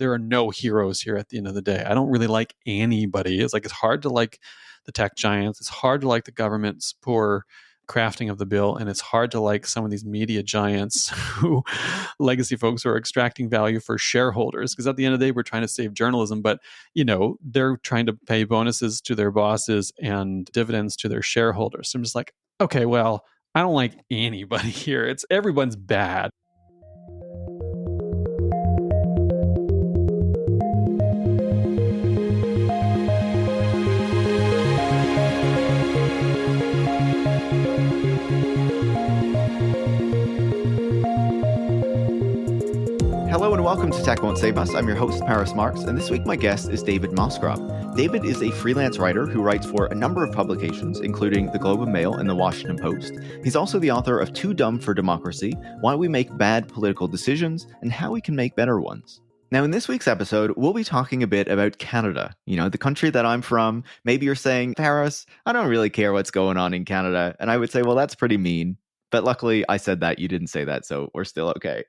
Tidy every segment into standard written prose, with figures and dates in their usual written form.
there are no heroes here at the end of the day. I don't really like anybody. It's hard to like the tech giants. It's hard to like the government's poor crafting of the bill, and it's hard to like some of these media giants who legacy folks who are extracting value for shareholders, because at the end of the day we're trying to save journalism, but they're trying to pay bonuses to their bosses and dividends to their shareholders. So I'm just like, okay, well, I don't like anybody here. It's everyone's bad. Hello and welcome to Tech Won't Save Us. I'm your host, Marx, and this week my guest is David Moscrop. David is a freelance writer who writes for a number of publications, including the Globe and Mail and the Washington Post. He's also the author of Too Dumb for Democracy, Why We Make Bad Political Decisions, and How We Can Make Better Ones. Now, in this week's episode, we'll be talking a bit about Canada, the country that I'm from. Maybe you're saying, Paris, I don't really care what's going on in Canada. And I would say, well, that's pretty mean. But luckily, I said that, you didn't say that, so we're still okay.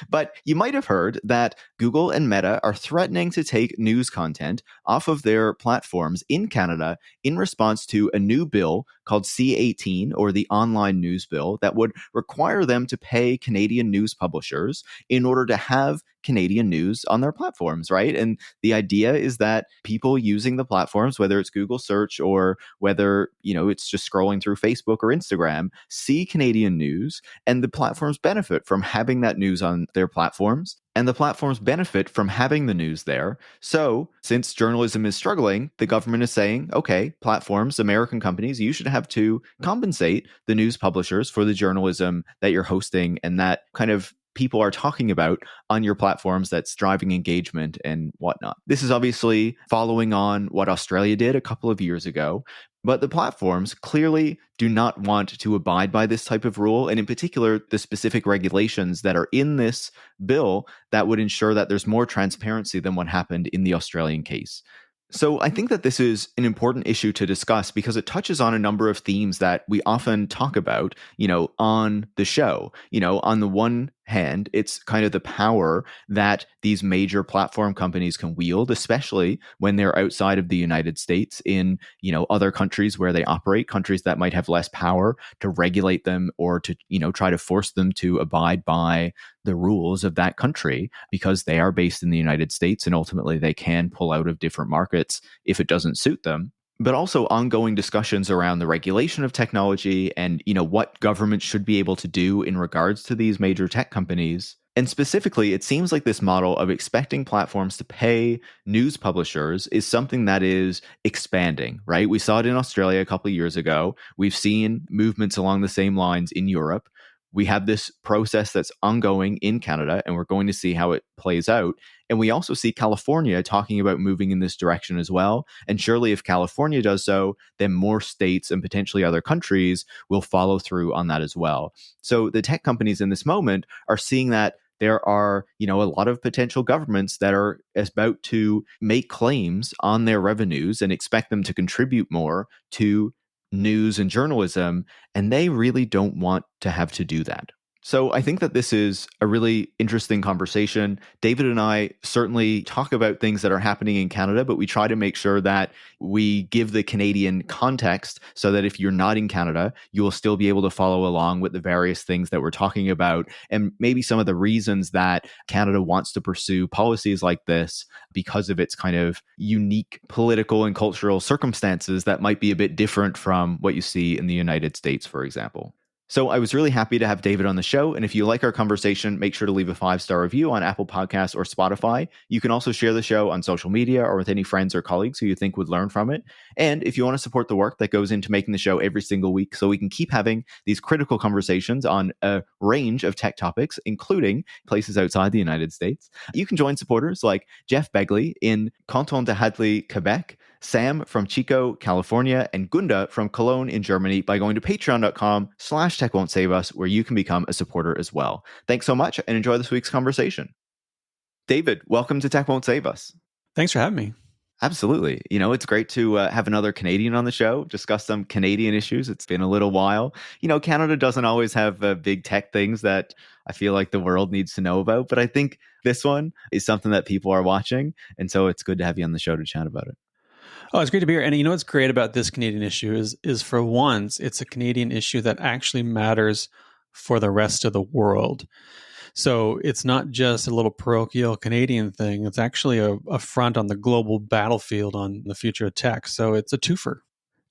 But you might have heard that Google and Meta are threatening to take news content off of their platforms in Canada in response to a new bill called C-18, or the Online News Bill, that would require them to pay Canadian news publishers in order to have Canadian news on their platforms, right? And the idea is that people using the platforms, whether it's Google search or whether, it's just scrolling through Facebook or Instagram, see Canadian news, and the platforms benefit from having that news on their platforms. And the platforms benefit from having the news there. So, since journalism is struggling, the government is saying, okay, platforms, American companies, you should have to compensate the news publishers for the journalism that you're hosting and that kind of people are talking about on your platforms that's driving engagement and whatnot. This is obviously following on what Australia did a couple of years ago, but the platforms clearly do not want to abide by this type of rule, and in particular, the specific regulations that are in this bill that would ensure that there's more transparency than what happened in the Australian case. So I think that this is an important issue to discuss because it touches on a number of themes that we often talk about, on the show. On the one hand, it's kind of the power that these major platform companies can wield, especially when they're outside of the United States in, other countries where they operate, countries that might have less power to regulate them or to, try to force them to abide by the rules of that country because they are based in the United States and ultimately they can pull out of different markets if it doesn't suit them. But also ongoing discussions around the regulation of technology and, what governments should be able to do in regards to these major tech companies. And specifically, it seems like this model of expecting platforms to pay news publishers is something that is expanding, right? We saw it in Australia a couple of years ago. We've seen movements along the same lines in Europe. We have this process that's ongoing in Canada, and we're going to see how it plays out. And we also see California talking about moving in this direction as well. And surely if California does so, then more states and potentially other countries will follow through on that as well. So the tech companies in this moment are seeing that there are, a lot of potential governments that are about to make claims on their revenues and expect them to contribute more to news and journalism, and they really don't want to have to do that. So I think that this is a really interesting conversation. David and I certainly talk about things that are happening in Canada, but we try to make sure that we give the Canadian context so that if you're not in Canada, you will still be able to follow along with the various things that we're talking about and maybe some of the reasons that Canada wants to pursue policies like this because of its kind of unique political and cultural circumstances that might be a bit different from what you see in the United States, for example. So I was really happy to have David on the show. And if you like our conversation, make sure to leave a 5-star review on Apple Podcasts or Spotify. You can also share the show on social media or with any friends or colleagues who you think would learn from it. And if you want to support the work that goes into making the show every single week so we can keep having these critical conversations on a range of tech topics, including places outside the United States, you can join supporters like Jeff Begley in Canton de Hadley, Quebec, Sam from Chico, California, and Gunda from Cologne in Germany by going to patreon.com/techwon'tsave-us, where you can become a supporter as well. Thanks so much and enjoy this week's conversation. David, welcome to Tech Won't Save Us. Thanks for having me. Absolutely. It's great to have another Canadian on the show, discuss some Canadian issues. It's been a little while. Canada doesn't always have big tech things that I feel like the world needs to know about, but I think this one is something that people are watching. And so it's good to have you on the show to chat about it. Oh, it's great to be here. And you know what's great about this Canadian issue is for once, it's a Canadian issue that actually matters for the rest of the world. So it's not just a little parochial Canadian thing. It's actually a front on the global battlefield on the future of tech. So it's a twofer.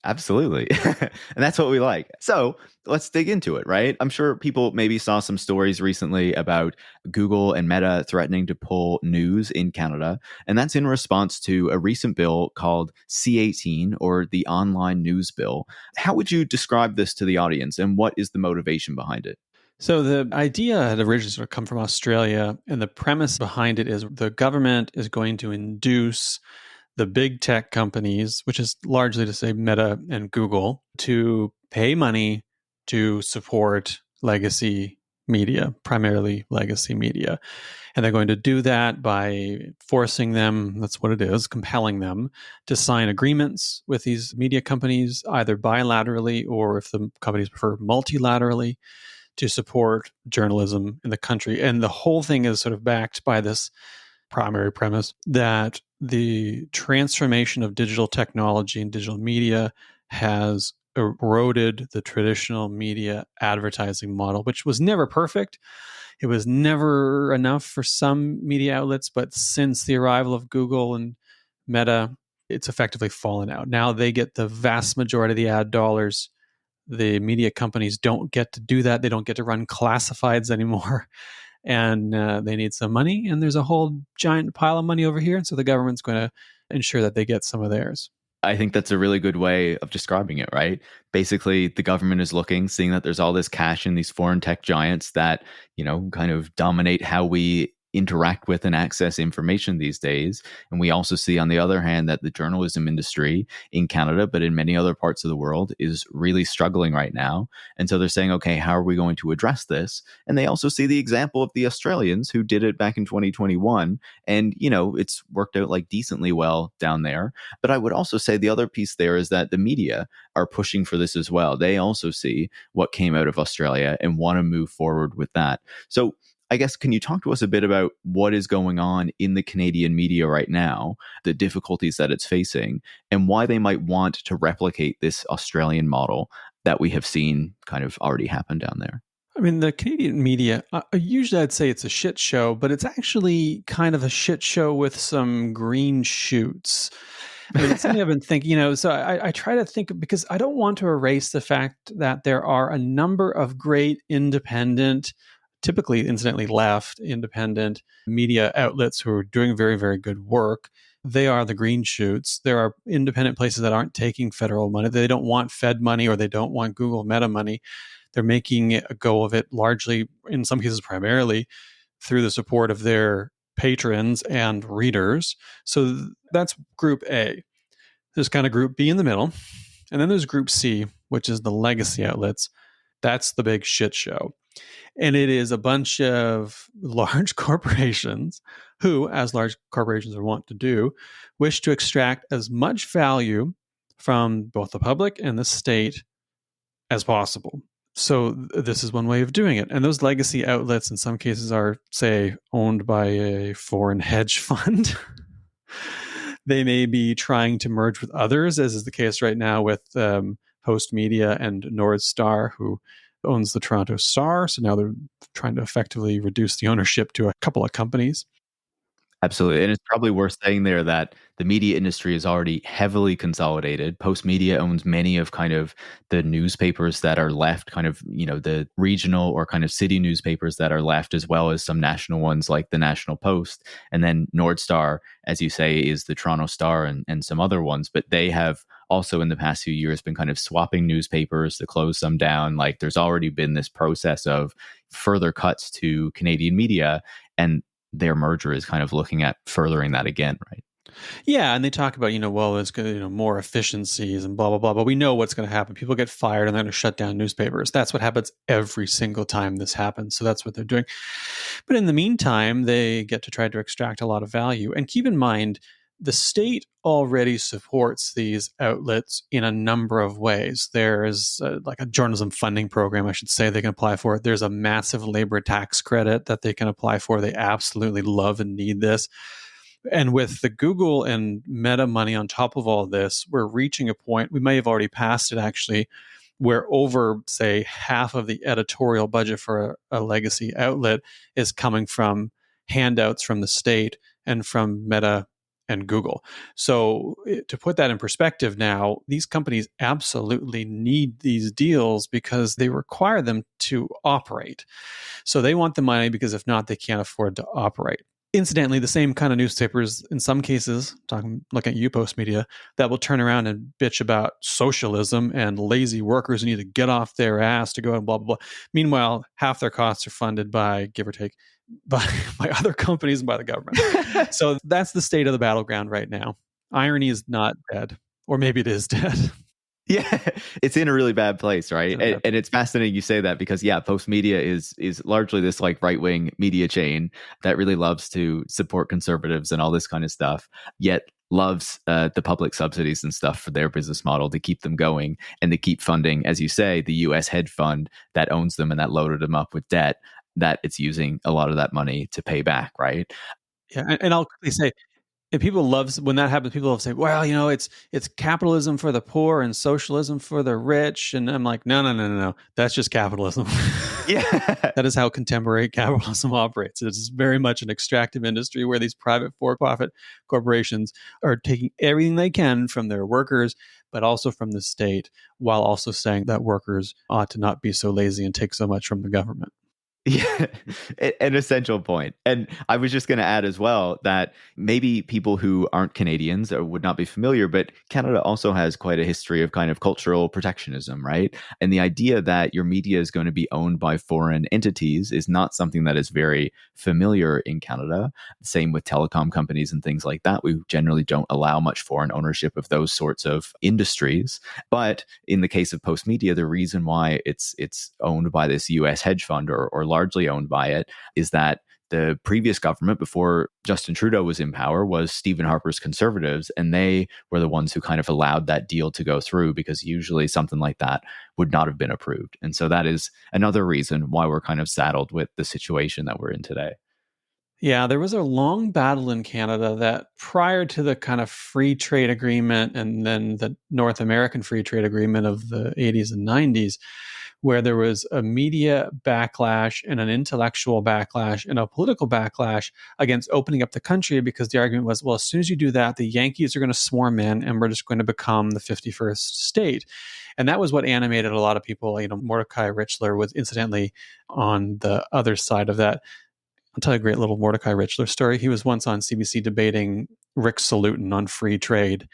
Absolutely. And that's what we like. So let's dig into it, right? I'm sure people maybe saw some stories recently about Google and Meta threatening to pull news in Canada. And that's in response to a recent bill called C18, or the Online News Bill. How would you describe this to the audience, and what is the motivation behind it? So the idea had originally sort of come from Australia, and the premise behind it is the government is going to induce the big tech companies, which is largely to say Meta and Google, to pay money to support legacy media, primarily legacy media. And they're going to do that by forcing them, that's what it is, compelling them to sign agreements with these media companies, either bilaterally or, if the companies prefer, multilaterally, to support journalism in the country. And the whole thing is sort of backed by this primary premise that the transformation of digital technology and digital media has eroded the traditional media advertising model, which was never perfect. It was never enough for some media outlets, but since the arrival of Google and Meta, it's effectively fallen out. Now they get the vast majority of the ad dollars. The media companies don't get to do that. They don't get to run classifieds anymore. And they need some money. And there's a whole giant pile of money over here. And so the government's going to ensure that they get some of theirs. I think that's a really good way of describing it, right? Basically, the government is looking, seeing that there's all this cash in these foreign tech giants that, kind of dominate how we interact with and access information these days. And we also see, on the other hand, that the journalism industry in Canada, but in many other parts of the world, is really struggling right now. And so they're saying, okay, how are we going to address this? And they also see the example of the Australians who did it back in 2021. And, it's worked out like decently well down there. But I would also say the other piece there is that the media are pushing for this as well. They also see what came out of Australia and want to move forward with that. So I guess, can you talk to us a bit about what is going on in the Canadian media right now, the difficulties that it's facing, and why they might want to replicate this Australian model that we have seen kind of already happen down there? I mean, the Canadian media, usually I'd say it's a shit show, but it's actually kind of a shit show with some green shoots. I mean, it's something I've been thinking, so I try to think, because I don't want to erase the fact that there are a number of great independent, typically, incidentally, left independent media outlets who are doing very, very good work. They are the green shoots. There are independent places that aren't taking federal money. They don't want Fed money, or they don't want Google Meta money. They're making a go of it largely, in some cases primarily, through the support of their patrons and readers. So that's group A. There's kind of group B in the middle. And then there's group C, which is the legacy outlets. That's the big shit show. And it is a bunch of large corporations who, as large corporations are wont to do, wish to extract as much value from both the public and the state as possible. So this is one way of doing it. And those legacy outlets in some cases are, say, owned by a foreign hedge fund. They may be trying to merge with others, as is the case right now with Host Media and Nordstar, who owns the Toronto Star. So now they're trying to effectively reduce the ownership to a couple of companies. Absolutely. And it's probably worth saying there that the media industry is already heavily consolidated. Post Media owns many of kind of the newspapers that are left, kind of, the regional or kind of city newspapers that are left, as well as some national ones like the National Post. And then Nordstar, as you say, is the Toronto Star and some other ones. But they have also in the past few years been kind of swapping newspapers to close some down. Like, there's already been this process of further cuts to Canadian media, and their merger is kind of looking at furthering that again, right? Yeah, and they talk about, well, there's going to, more efficiencies and blah, blah, blah. But we know what's going to happen. People get fired and they're going to shut down newspapers. That's what happens every single time this happens. So that's what they're doing. But in the meantime, they get to try to extract a lot of value. And keep in mind, The state already supports these outlets in a number of ways. There's like a journalism funding program, I should say, they can apply for. There's a massive labor tax credit that they can apply for. They absolutely love and need this. And with the Google and Meta money on top of all this, we're reaching a point, we may have already passed it actually, where over, say, half of the editorial budget for a legacy outlet is coming from handouts from the state and from Meta and Google. So to put that in perspective now, these companies absolutely need these deals because they require them to operate. So they want the money because if not, they can't afford to operate. Incidentally, the same kind of newspapers, in some cases, looking at you, Postmedia, that will turn around and bitch about socialism and lazy workers who need to get off their ass to go and blah, blah, blah. Meanwhile, half their costs are funded by, give or take, by other companies and by the government. So that's the state of the battleground right now. Irony is not dead, or maybe it is dead. Yeah, it's in a really bad place, right? And it's fascinating you say that because, yeah, Postmedia is largely this like right-wing media chain that really loves to support conservatives and all this kind of stuff, yet loves the public subsidies and stuff for their business model to keep them going and to keep funding, as you say, the U.S. hedge fund that owns them and that loaded them up with debt, that it's using a lot of that money to pay back, right? Yeah, and I'll quickly say, and people love when that happens. People say, "Well, it's capitalism for the poor and socialism for the rich." And I'm like, no. That's just capitalism. Yeah, that is how contemporary capitalism operates. It's very much an extractive industry where these private for-profit corporations are taking everything they can from their workers, but also from the state, while also saying that workers ought to not be so lazy and take so much from the government. Yeah, an essential point. And I was just going to add as well that maybe people who aren't Canadians or would not be familiar, but Canada also has quite a history of kind of cultural protectionism, right? And the idea that your media is going to be owned by foreign entities is not something that is very familiar in Canada. Same with telecom companies and things like that. We generally don't allow much foreign ownership of those sorts of industries. But in the case of Postmedia, the reason why it's owned by this US hedge fund or largely owned by it is that the previous government before Justin Trudeau was in power was Stephen Harper's Conservatives, and they were the ones who kind of allowed that deal to go through because usually something like that would not have been approved. And so that is another reason why we're kind of saddled with the situation that we're in today. Yeah, there was a long battle in Canada that prior to the kind of free trade agreement and then the North American free trade agreement of the 80s and 90s, where there was a media backlash and an intellectual backlash and a political backlash against opening up the country because the argument was, well, as soon as you do that, the Yankees are going to swarm in and we're just going to become the 51st state. And that was what animated a lot of people. Mordecai Richler was incidentally on the other side of that. I'll tell you a great little Mordecai Richler story. He was once on CBC debating Rick Salutin on free trade.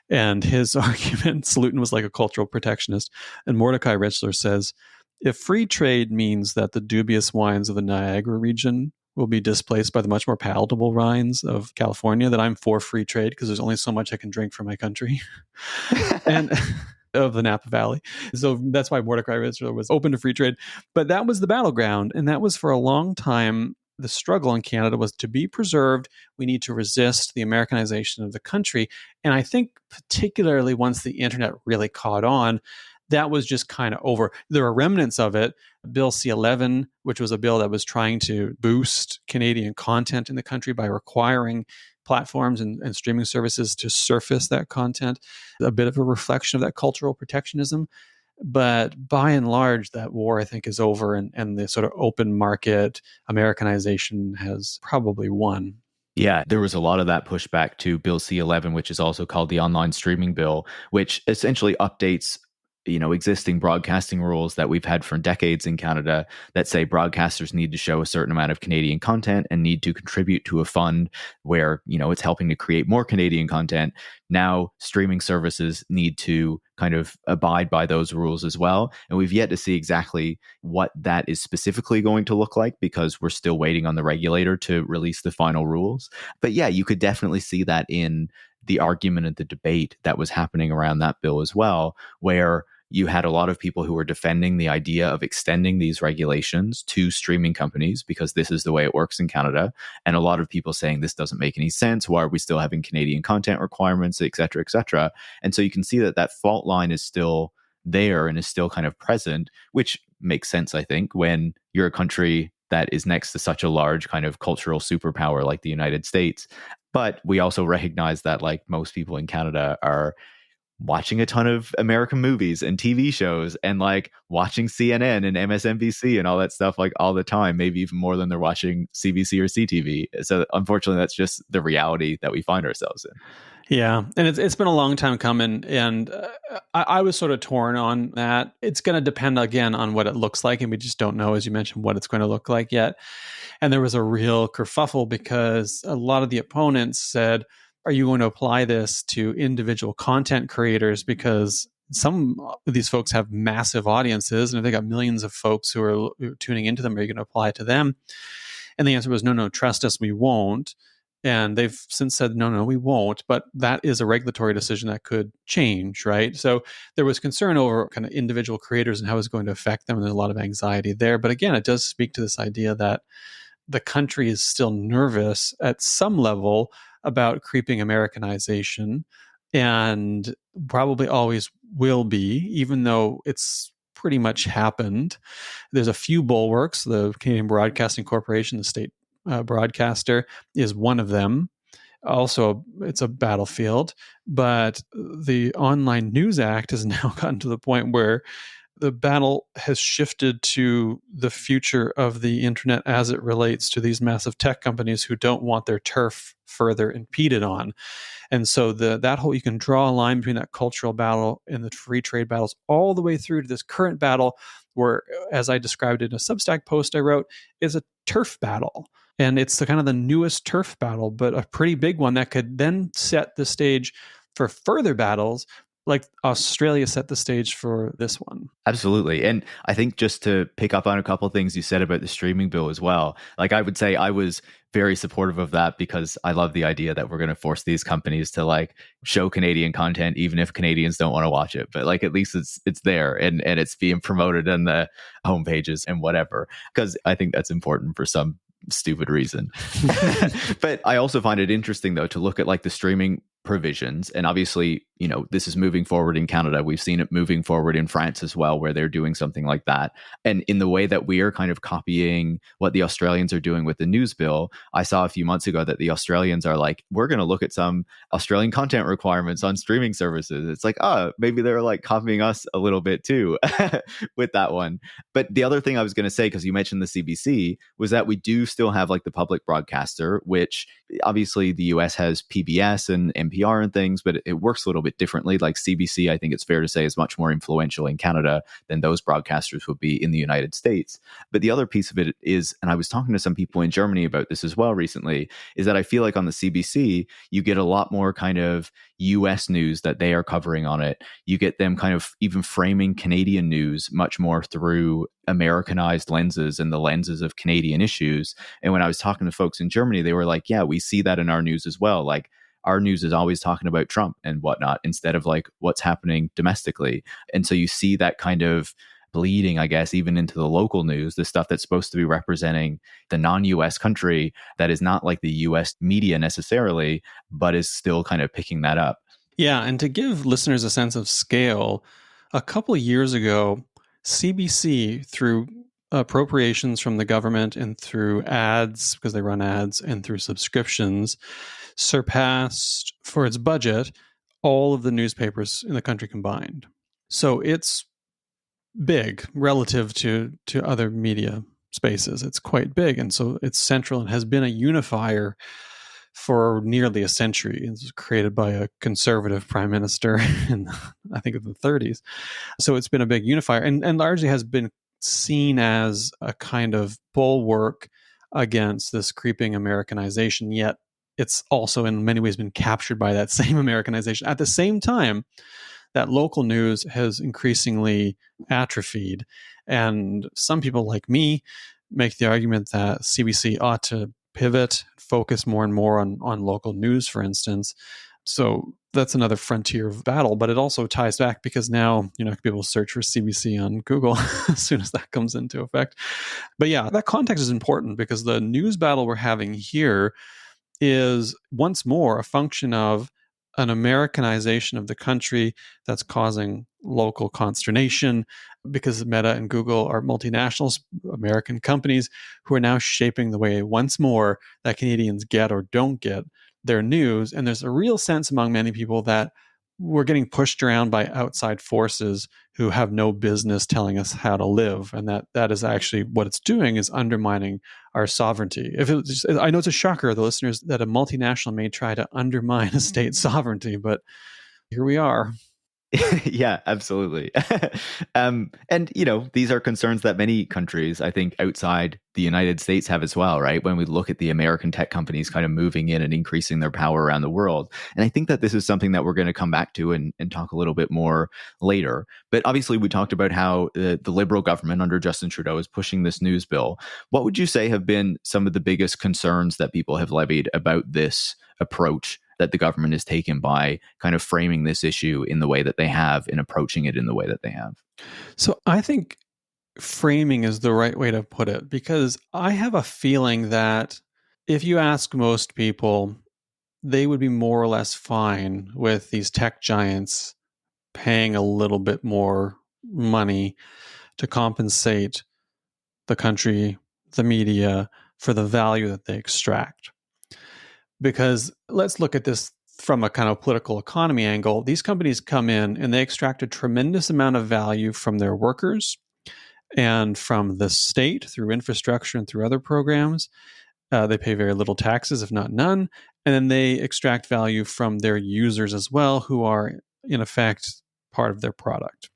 And his argument, Salutin was like a cultural protectionist. And Mordecai Richler says, if free trade means that the dubious wines of the Niagara region will be displaced by the much more palatable wines of California, then I'm for free trade because there's only so much I can drink for my country. And of the Napa Valley. So that's why Mordecai Richler was open to free trade. But that was the battleground. And that was for a long time. The struggle in Canada was to be preserved. We need to resist the Americanization of the country. And I think particularly once the internet really caught on, that was just kind of over. There are remnants of it. Bill C-11, which was a bill that was trying to boost Canadian content in the country by requiring platforms and streaming services to surface that content, a bit of a reflection of that cultural protectionism. But by and large, that war, I think, is over, and the sort of open market Americanization has probably won. Yeah, there was a lot of that pushback to Bill C-11, which is also called the Online Streaming Bill, which essentially updates existing broadcasting rules that we've had for decades in Canada that say broadcasters need to show a certain amount of Canadian content and need to contribute to a fund where, it's helping to create more Canadian content. Now, streaming services need to kind of abide by those rules as well. And we've yet to see exactly what that is specifically going to look like because we're still waiting on the regulator to release the final rules. But yeah, you could definitely see that in the argument and the debate that was happening around that bill as well, where you had a lot of people who were defending the idea of extending these regulations to streaming companies because this is the way it works in Canada. And a lot of people saying this doesn't make any sense. Why are we still having Canadian content requirements, et cetera, et cetera? And so you can see that that fault line is still there and is still kind of present, which makes sense, I think, when you're a country that is next to such a large kind of cultural superpower like the United States. But we also recognize that, like, most people in Canada are watching a ton of American movies and TV shows and like watching CNN and MSNBC and all that stuff like all the time, maybe even more than they're watching CBC or CTV. So unfortunately, that's just the reality that we find ourselves in. Yeah, and it's been a long time coming, and I was sort of torn on that. It's going to depend again on what it looks like, and we just don't know, as you mentioned, what it's going to look like yet. And there was a real kerfuffle because a lot of the opponents said, are you going to apply this to individual content creators? Because some of these folks have massive audiences, and if they got millions of folks who are tuning into them, are you going to apply it to them? And the answer was, no, trust us, we won't. And they've since said, no, we won't. But that is a regulatory decision that could change, right? So there was concern over kind of individual creators and how it's going to affect them. And there's a lot of anxiety there. But again, it does speak to this idea that the country is still nervous at some level about creeping Americanization, and probably always will be, even though it's pretty much happened. There's a few bulwarks. The Canadian Broadcasting Corporation, the state broadcaster, is one of them. Also, it's a battlefield, but the Online News Act has now gotten to the point where the battle has shifted to the future of the internet as it relates to these massive tech companies who don't want their turf further impeded on. And so that whole, you can draw a line between that cultural battle and the free trade battles all the way through to this current battle where, as I described it in a Substack post I wrote, is a turf battle. And it's the kind of the newest turf battle, but a pretty big one that could then set the stage for further battles, like Australia set the stage for this one. Absolutely. And I think just to pick up on a couple of things you said about the streaming bill as well, like I would say I was very supportive of that because I love the idea that we're going to force these companies to like show Canadian content, even if Canadians don't want to watch it. But like at least it's there and it's being promoted on the homepages and whatever, because I think that's important for some stupid reason. But I also find it interesting, though, to look at like the streaming provisions. And obviously, you know, this is moving forward in Canada. We've seen it moving forward in France as well, where they're doing something like that. And in the way that we are kind of copying what the Australians are doing with the news bill, I saw a few months ago that the Australians are like, we're going to look at some Australian content requirements on streaming services. It's like, maybe they're like copying us a little bit too with that one. But the other thing I was going to say, because you mentioned the CBC, was that we do still have like the public broadcaster, which obviously the US has PBS and NPR and things, but it works a little bit differently. Like CBC, I think it's fair to say, is much more influential in Canada than those broadcasters would be in the United States. But the other piece of it is, and I was talking to some people in Germany about this as well recently, is that I feel like on the CBC, you get a lot more kind of US news that they are covering on it. You get them kind of even framing Canadian news much more through Americanized lenses and the lenses of Canadian issues. And when I was talking to folks in Germany, they were like, yeah, we see that in our news as well. Like our news is always talking about Trump and whatnot instead of like what's happening domestically. And so you see that kind of bleeding, I guess, even into the local news, the stuff that's supposed to be representing the non-US country that is not like the US media necessarily, but is still kind of picking that up. Yeah. And to give listeners a sense of scale, a couple of years ago, CBC, through appropriations from the government and through ads, because they run ads, and through subscriptions, surpassed for its budget all of the newspapers in the country combined. So it's big relative to other media spaces. It's quite big. And so it's central and has been a unifier for nearly a century. It was created by a conservative prime minister in, I think, of the 30s. So it's been a big unifier and largely has been seen as a kind of bulwark against this creeping Americanization, yet it's also in many ways been captured by that same Americanization. At the same time, that local news has increasingly atrophied. And some people like me make the argument that CBC ought to pivot, focus more and more on local news, for instance. So that's another frontier of battle, but it also ties back because now, people search for CBC on Google as soon as that comes into effect. But yeah, that context is important because the news battle we're having here is once more a function of an Americanization of the country that's causing local consternation because Meta and Google are multinationals, American companies who are now shaping the way once more that Canadians get or don't get their news. And there's a real sense among many people that we're getting pushed around by outside forces who have no business telling us how to live. And that is actually what it's doing, is undermining our sovereignty. I know it's a shocker, the listeners, that a multinational may try to undermine a state's sovereignty, but here we are. Yeah, absolutely. And, these are concerns that many countries, I think, outside the United States have as well, right? When we look at the American tech companies kind of moving in and increasing their power around the world. And I think that this is something that we're going to come back to and talk a little bit more later. But obviously, we talked about how the Liberal government under Justin Trudeau is pushing this news bill. What would you say have been some of the biggest concerns that people have levied about this approach that the government has taken by kind of framing this issue in the way that they have and approaching it in the way that they have? So I think framing is the right way to put it, because I have a feeling that if you ask most people, they would be more or less fine with these tech giants paying a little bit more money to compensate the country, the media, for the value that they extract. Because let's look at this from a kind of political economy angle. These companies come in and they extract a tremendous amount of value from their workers and from the state through infrastructure and through other programs. They pay very little taxes, if not none. And then they extract value from their users as well, who are, in effect, part of their product.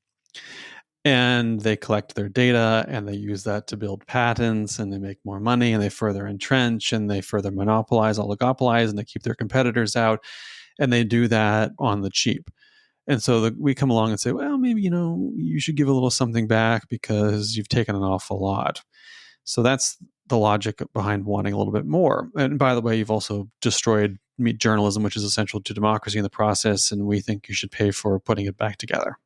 And they collect their data and they use that to build patents, and they make more money, and they further entrench, and they further monopolize, oligopolize, and they keep their competitors out. And they do that on the cheap. And so we come along and say, well, maybe, you should give a little something back because you've taken an awful lot. So that's the logic behind wanting a little bit more. And by the way, you've also destroyed journalism, which is essential to democracy in the process. And we think you should pay for putting it back together.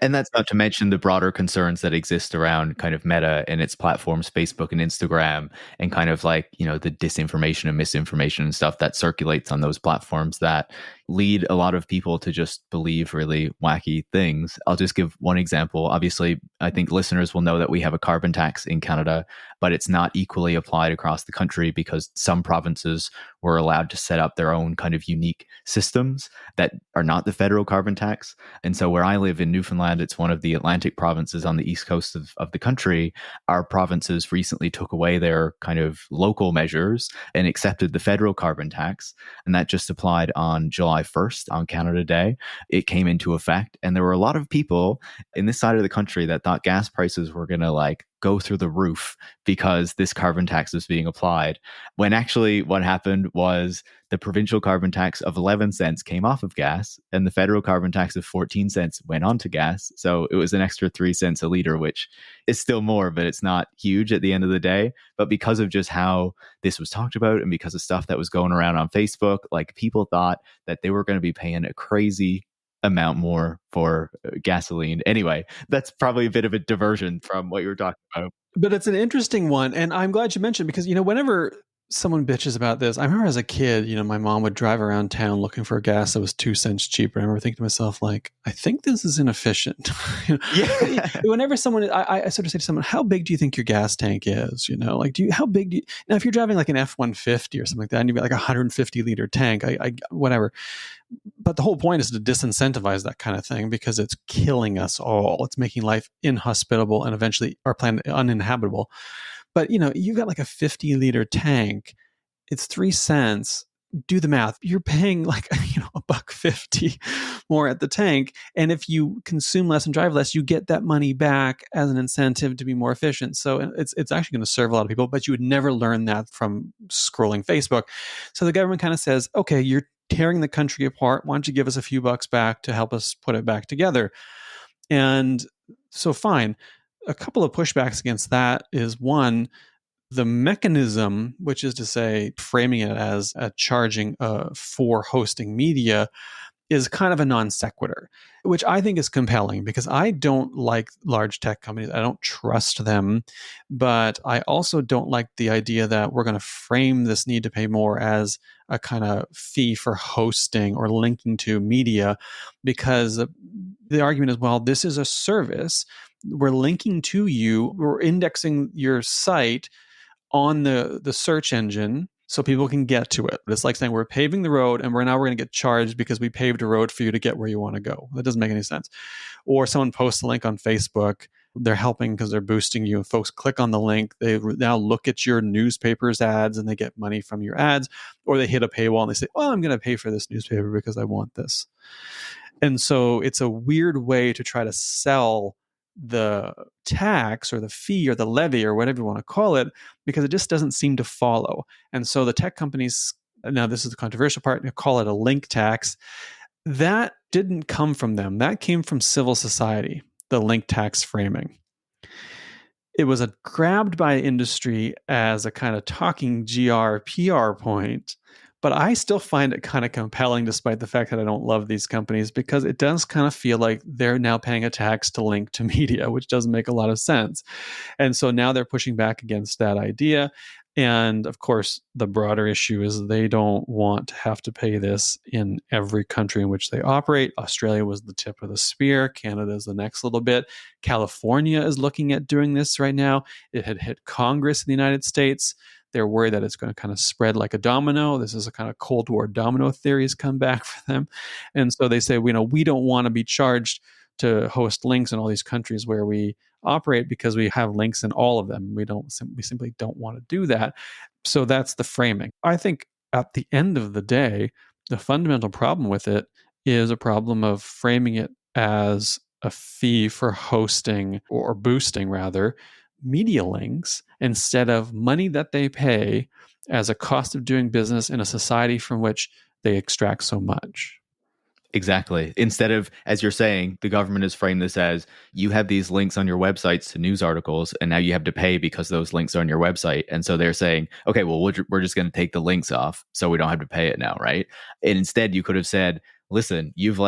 And that's not to mention the broader concerns that exist around kind of Meta and its platforms, Facebook and Instagram, and kind of like, the disinformation and misinformation and stuff that circulates on those platforms that lead a lot of people to just believe really wacky things. I'll just give one example. Obviously, I think listeners will know that we have a carbon tax in Canada, but it's not equally applied across the country because some provinces were allowed to set up their own kind of unique systems that are not the federal carbon tax. And so where I live in Newfoundland, it's one of the Atlantic provinces on the east coast of the country. Our provinces recently took away their kind of local measures and accepted the federal carbon tax. And that just applied on July 1st, on Canada Day. It came into effect. And there were a lot of people in this side of the country that thought gas prices were going to go through the roof because this carbon tax was being applied, when actually what happened was the provincial carbon tax of 11 cents came off of gas and the federal carbon tax of 14 cents went on to gas. So it was an extra 3 cents a liter, which is still more, but it's not huge at the end of the day. But because of just how this was talked about and because of stuff that was going around on Facebook, people thought that they were going to be paying a crazy amount more for gasoline. Anyway, that's probably a bit of a diversion from what you were talking about. But it's an interesting one. And I'm glad you mentioned, because, whenever someone bitches about this, I remember as a kid, my mom would drive around town looking for gas that was 2 cents cheaper. I remember thinking to myself, I think this is inefficient. Yeah. Whenever someone, I sort of say to someone, how big do you think your gas tank is? How big do you, now if you're driving an F-150 or something like that, and you've got a 150 liter tank, whatever. But the whole point is to disincentivize that kind of thing, because it's killing us all. It's making life inhospitable and eventually our planet uninhabitable. But, you've got a 50 liter tank. It's 3 cents. Do the math. You're paying $1.50 more at the tank. And if you consume less and drive less, you get that money back as an incentive to be more efficient. So it's actually going to serve a lot of people, but you would never learn that from scrolling Facebook. So the government kind of says, okay, you're tearing the country apart. Why don't you give us a few bucks back to help us put it back together? And so fine. A couple of pushbacks against that is, one, the mechanism, which is to say framing it as a charging for hosting media, is kind of a non sequitur, which I think is compelling because I don't like large tech companies. I don't trust them. But I also don't like the idea that we're going to frame this need to pay more as a kind of fee for hosting or linking to media, because the argument is, well, this is a service. We're linking to you, we're indexing your site on the search engine so people can get to it. It's like saying we're paving the road and we're going to get charged because we paved a road for you to get where you want to go. That doesn't make any sense. Or someone posts a link on Facebook, they're helping because they're boosting you, and folks click on the link. They now look at your newspaper's ads and they get money from your ads. Or they hit a paywall and they say, oh, I'm going to pay for this newspaper because I want this. And so it's a weird way to try to sell the tax or the fee or the levy or whatever you want to call it, because it just doesn't seem to follow. And so the tech companies, now this is the controversial part, they call it a link tax. That didn't come from them. That came from civil society, the link tax framing. It was grabbed by industry as a kind of talking GR PR point. But I still find it kind of compelling, despite the fact that I don't love these companies, because it does kind of feel like they're now paying a tax to link to media, which doesn't make a lot of sense. And so now they're pushing back against that idea. And of course, the broader issue is they don't want to have to pay this in every country in which they operate. Australia was the tip of the spear. Canada is the next little bit. California is looking at doing this right now. It had hit Congress in the United States. They're worried that it's going to kind of spread like a domino. This is a kind of Cold War domino theories come back for them. And so they say, we don't want to be charged to host links in all these countries where we operate because we have links in all of them. We simply don't want to do that. So that's the framing. I think at the end of the day, the fundamental problem with it is a problem of framing it as a fee for hosting, or boosting rather, media links instead of money that they pay as a cost of doing business in a society from which they extract so much. Exactly. Instead of, as you're saying, the government has framed this as you have these links on your websites to news articles, and now you have to pay because those links are on your website. And so they're saying, okay, well, we're just going to take the links off so we don't have to pay it now, right? And instead, you could have said, listen, you've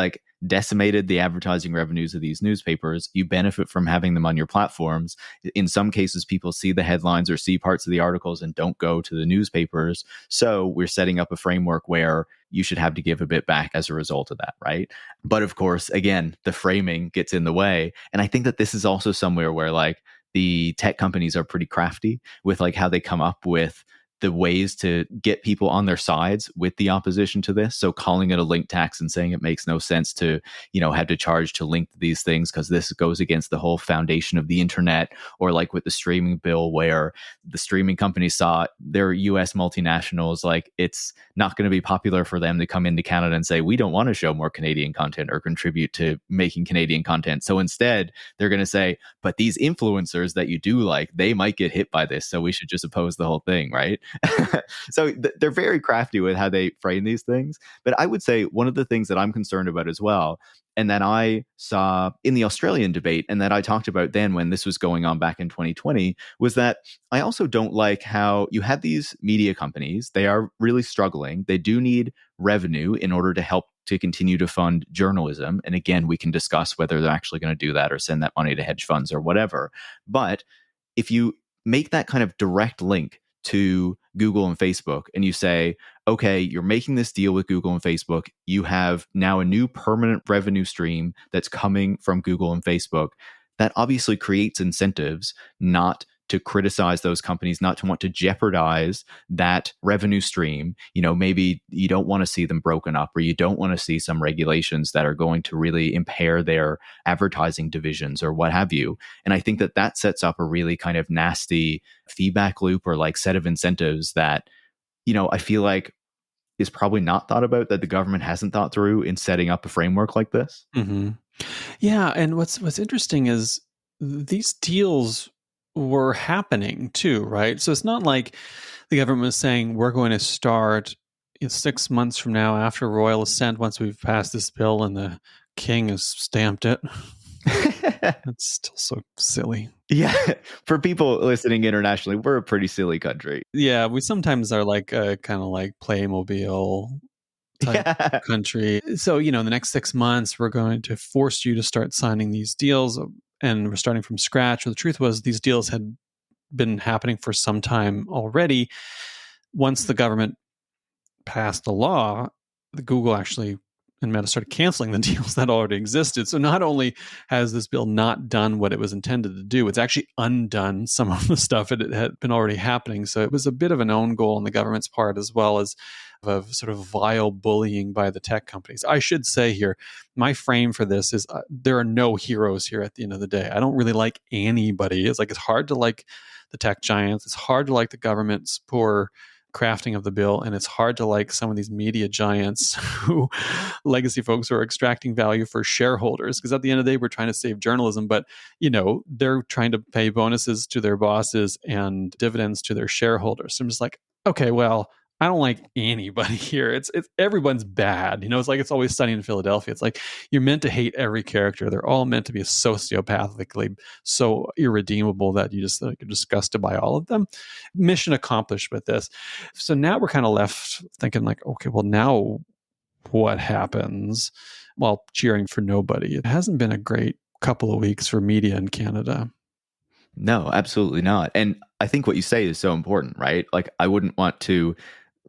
decimated the advertising revenues of these newspapers. You benefit from having them on your platforms. In some cases, people see the headlines or see parts of the articles and don't go to the newspapers. So we're setting up a framework where you should have to give a bit back as a result of that, right? But of course, again, the framing gets in the way. And I think that this is also somewhere where the tech companies are pretty crafty with how they come up with the ways to get people on their sides with the opposition to this. So calling it a link tax and saying it makes no sense to, have to charge to link to these things because this goes against the whole foundation of the internet, or with the streaming bill where the streaming companies saw their US multinationals, it's not going to be popular for them to come into Canada and say, we don't want to show more Canadian content or contribute to making Canadian content. So instead, they're going to say, but these influencers that you do they might get hit by this. So we should just oppose the whole thing, right? So they're very crafty with how they frame these things. But I would say one of the things that I'm concerned about as well, and that I saw in the Australian debate, and that I talked about then when this was going on back in 2020, was that I also don't like how you have these media companies. They are really struggling. They do need revenue in order to help to continue to fund journalism. And again, we can discuss whether they're actually going to do that or send that money to hedge funds or whatever. But if you make that kind of direct link to Google and Facebook, and you say, okay, you're making this deal with Google and Facebook. You have now a new permanent revenue stream that's coming from Google and Facebook. That obviously creates incentives not to criticize those companies, not to want to jeopardize that revenue stream. Maybe you don't want to see them broken up, or you don't want to see some regulations that are going to really impair their advertising divisions or what have you. And I think that sets up a really kind of nasty feedback loop or set of incentives that, I feel is probably not thought about, that the government hasn't thought through in setting up a framework like this. Mm-hmm. Yeah. And what's interesting is these deals were happening too, right? So it's not like the government was saying we're going to start 6 months from now after royal assent, once we've passed this bill and the king has stamped it. It's still so silly. Yeah. For people listening internationally, we're a pretty silly country. Yeah, we sometimes are kind of like Playmobil type Yeah. country. So, in the next 6 months, we're going to force you to start signing these deals, and we're starting from scratch. Well, the truth was these deals had been happening for some time already. Once the government passed the law, the Google actually and Meta started canceling the deals that already existed. So not only has this bill not done what it was intended to do, it's actually undone some of the stuff that had been already happening. So it was a bit of an own goal on the government's part, as well as of sort of vile bullying by the tech companies. I should say here, my frame for this is there are no heroes here at the end of the day. I don't really like anybody. It's hard to like the tech giants. It's hard to like the government's poor crafting of the bill, and it's hard to like some of these media giants who legacy folks who are extracting value for shareholders, because at the end of the day we're trying to save journalism, but they're trying to pay bonuses to their bosses and dividends to their shareholders. So I'm just like, okay, well, I don't like anybody here. It's everyone's bad. It's Always Sunny in Philadelphia. It's like you're meant to hate every character. They're all meant to be sociopathically so irredeemable that you're disgusted by all of them. Mission accomplished with this. So now we're kind of left thinking like, okay, well, now what happens? While cheering for nobody. It hasn't been a great couple of weeks for media in Canada. No, absolutely not. And I think what you say is so important, right? Like, I wouldn't want to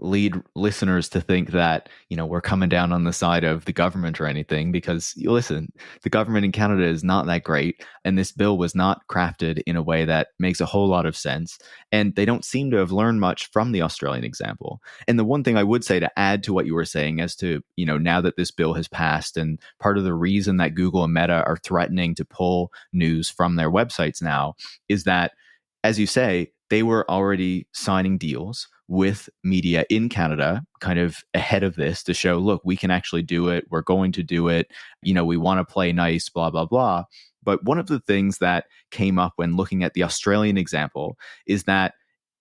lead listeners to think that, we're coming down on the side of the government or anything, because listen, the government in Canada is not that great. And this bill was not crafted in a way that makes a whole lot of sense. And they don't seem to have learned much from the Australian example. And the one thing I would say to add to what you were saying as to, now that this bill has passed, and part of the reason that Google and Meta are threatening to pull news from their websites now is that, as you say, they were already signing deals with media in Canada kind of ahead of this to show, look, we can actually do it. We're going to do it. We want to play nice, blah, blah, blah. But one of the things that came up when looking at the Australian example is that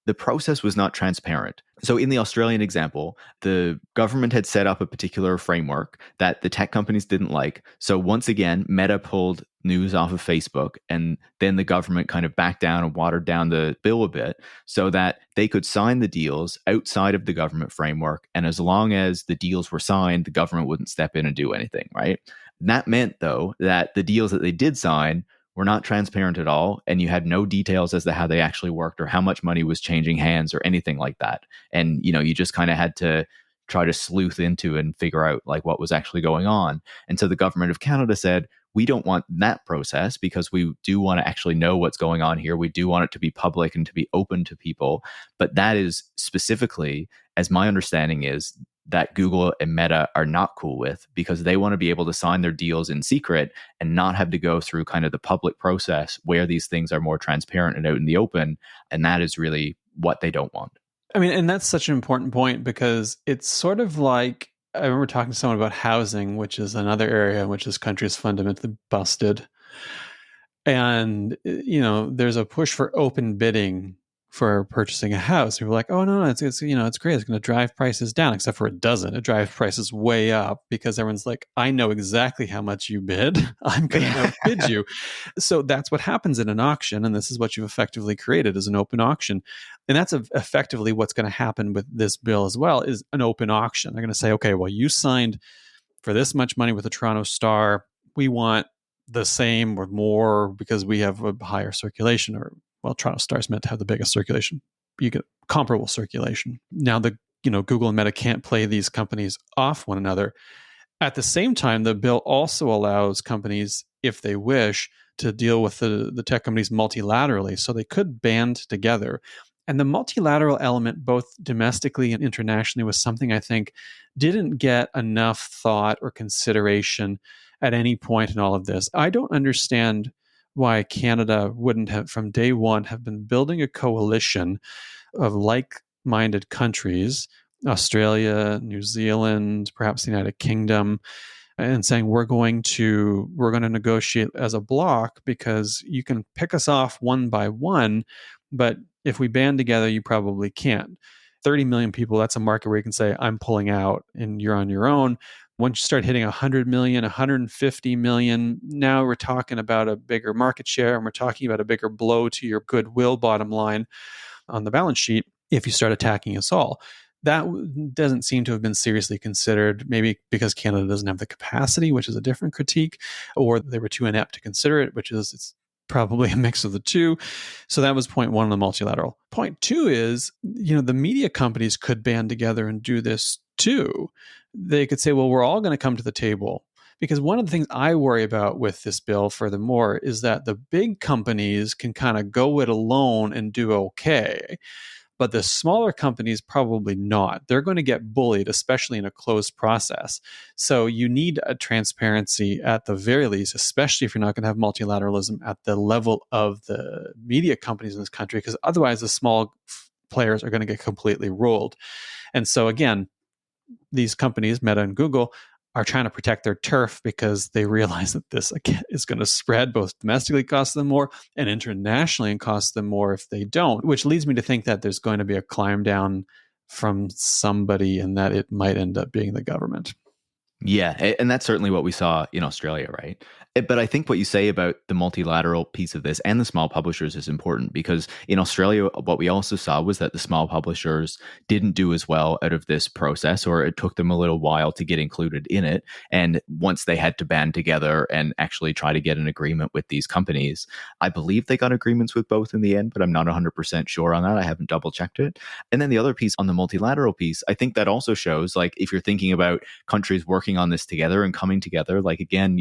the process was not transparent. So in the Australian example, the government had set up a particular framework that the tech companies didn't like. So once again, Meta pulled news off of Facebook, and then the government kind of backed down and watered down the bill a bit so that they could sign the deals outside of the government framework. And as long as the deals were signed, the government wouldn't step in and do anything, right? And that meant, though, that the deals that they did sign were not transparent at all, and you had no details as to how they actually worked or how much money was changing hands or anything like that. And you just kind of had to try to sleuth into and figure out like what was actually going on. And so the government of Canada said, we don't want that process, because we do want to actually know what's going on here. We do want it to be public and to be open to people. But that is specifically, as my understanding is, that Google and Meta are not cool with, because they want to be able to sign their deals in secret and not have to go through kind of the public process where these things are more transparent and out in the open. And that is really what they don't want. I mean, and that's such an important point, because it's sort of like, I remember talking to someone about housing, which is another area in which this country is fundamentally busted. And, there's a push for open bidding for purchasing a house. People are like, oh, no, it's it's great. It's going to drive prices down, except for it doesn't. It drives prices way up, because everyone's like, I know exactly how much you bid. I'm going to outbid you. So that's what happens in an auction. And this is what you've effectively created, is an open auction. And that's effectively what's going to happen with this bill as well, is an open auction. They're going to say, okay, well, you signed for this much money with the Toronto Star. We want the same or more because we have a higher circulation, or, well, Toronto Star's meant to have the biggest circulation. You get comparable circulation. Now, Google and Meta can't play these companies off one another. At the same time, the bill also allows companies, if they wish, to deal with the tech companies multilaterally. So they could band together. And the multilateral element, both domestically and internationally, was something I think didn't get enough thought or consideration at any point in all of this. I don't understand why Canada wouldn't have, from day one, have been building a coalition of like-minded countries, Australia, New Zealand, perhaps the United Kingdom, and saying we're going to negotiate as a bloc, because you can pick us off one by one, but if we band together, you probably can't. 30 million people, that's a market where you can say, I'm pulling out and you're on your own. Once you start hitting 100 million, 150 million, now we're talking about a bigger market share, and we're talking about a bigger blow to your goodwill bottom line on the balance sheet if you start attacking us all. That doesn't seem to have been seriously considered, maybe because Canada doesn't have the capacity, which is a different critique, or they were too inept to consider it, which is it's probably a mix of the two. So that was point one on the multilateral. Point two is, the media companies could band together and do this too. They could say, well, we're all going to come to the table. Because one of the things I worry about with this bill, furthermore, is that the big companies can kind of go it alone and do okay. But the smaller companies probably not. They're going to get bullied, especially in a closed process. So you need a transparency at the very least, especially if you're not going to have multilateralism at the level of the media companies in this country, because otherwise the small players are going to get completely rolled. And so again, these companies, Meta and Google, are trying to protect their turf because they realize that this is going to spread both domestically, cost them more, and internationally and cost them more if they don't, which leads me to think that there's going to be a climb down from somebody and that it might end up being the government. Yeah, and that's certainly what we saw in Australia, right? But I think what you say about the multilateral piece of this and the small publishers is important, because in Australia, what we also saw was that the small publishers didn't do as well out of this process, or it took them a little while to get included in it. And once they had to band together and actually try to get an agreement with these companies, I believe they got agreements with both in the end, but I'm not 100% sure on that. I haven't double checked it. And then the other piece on the multilateral piece, I think that also shows, like, if you're thinking about countries working on this together and coming together, like, again,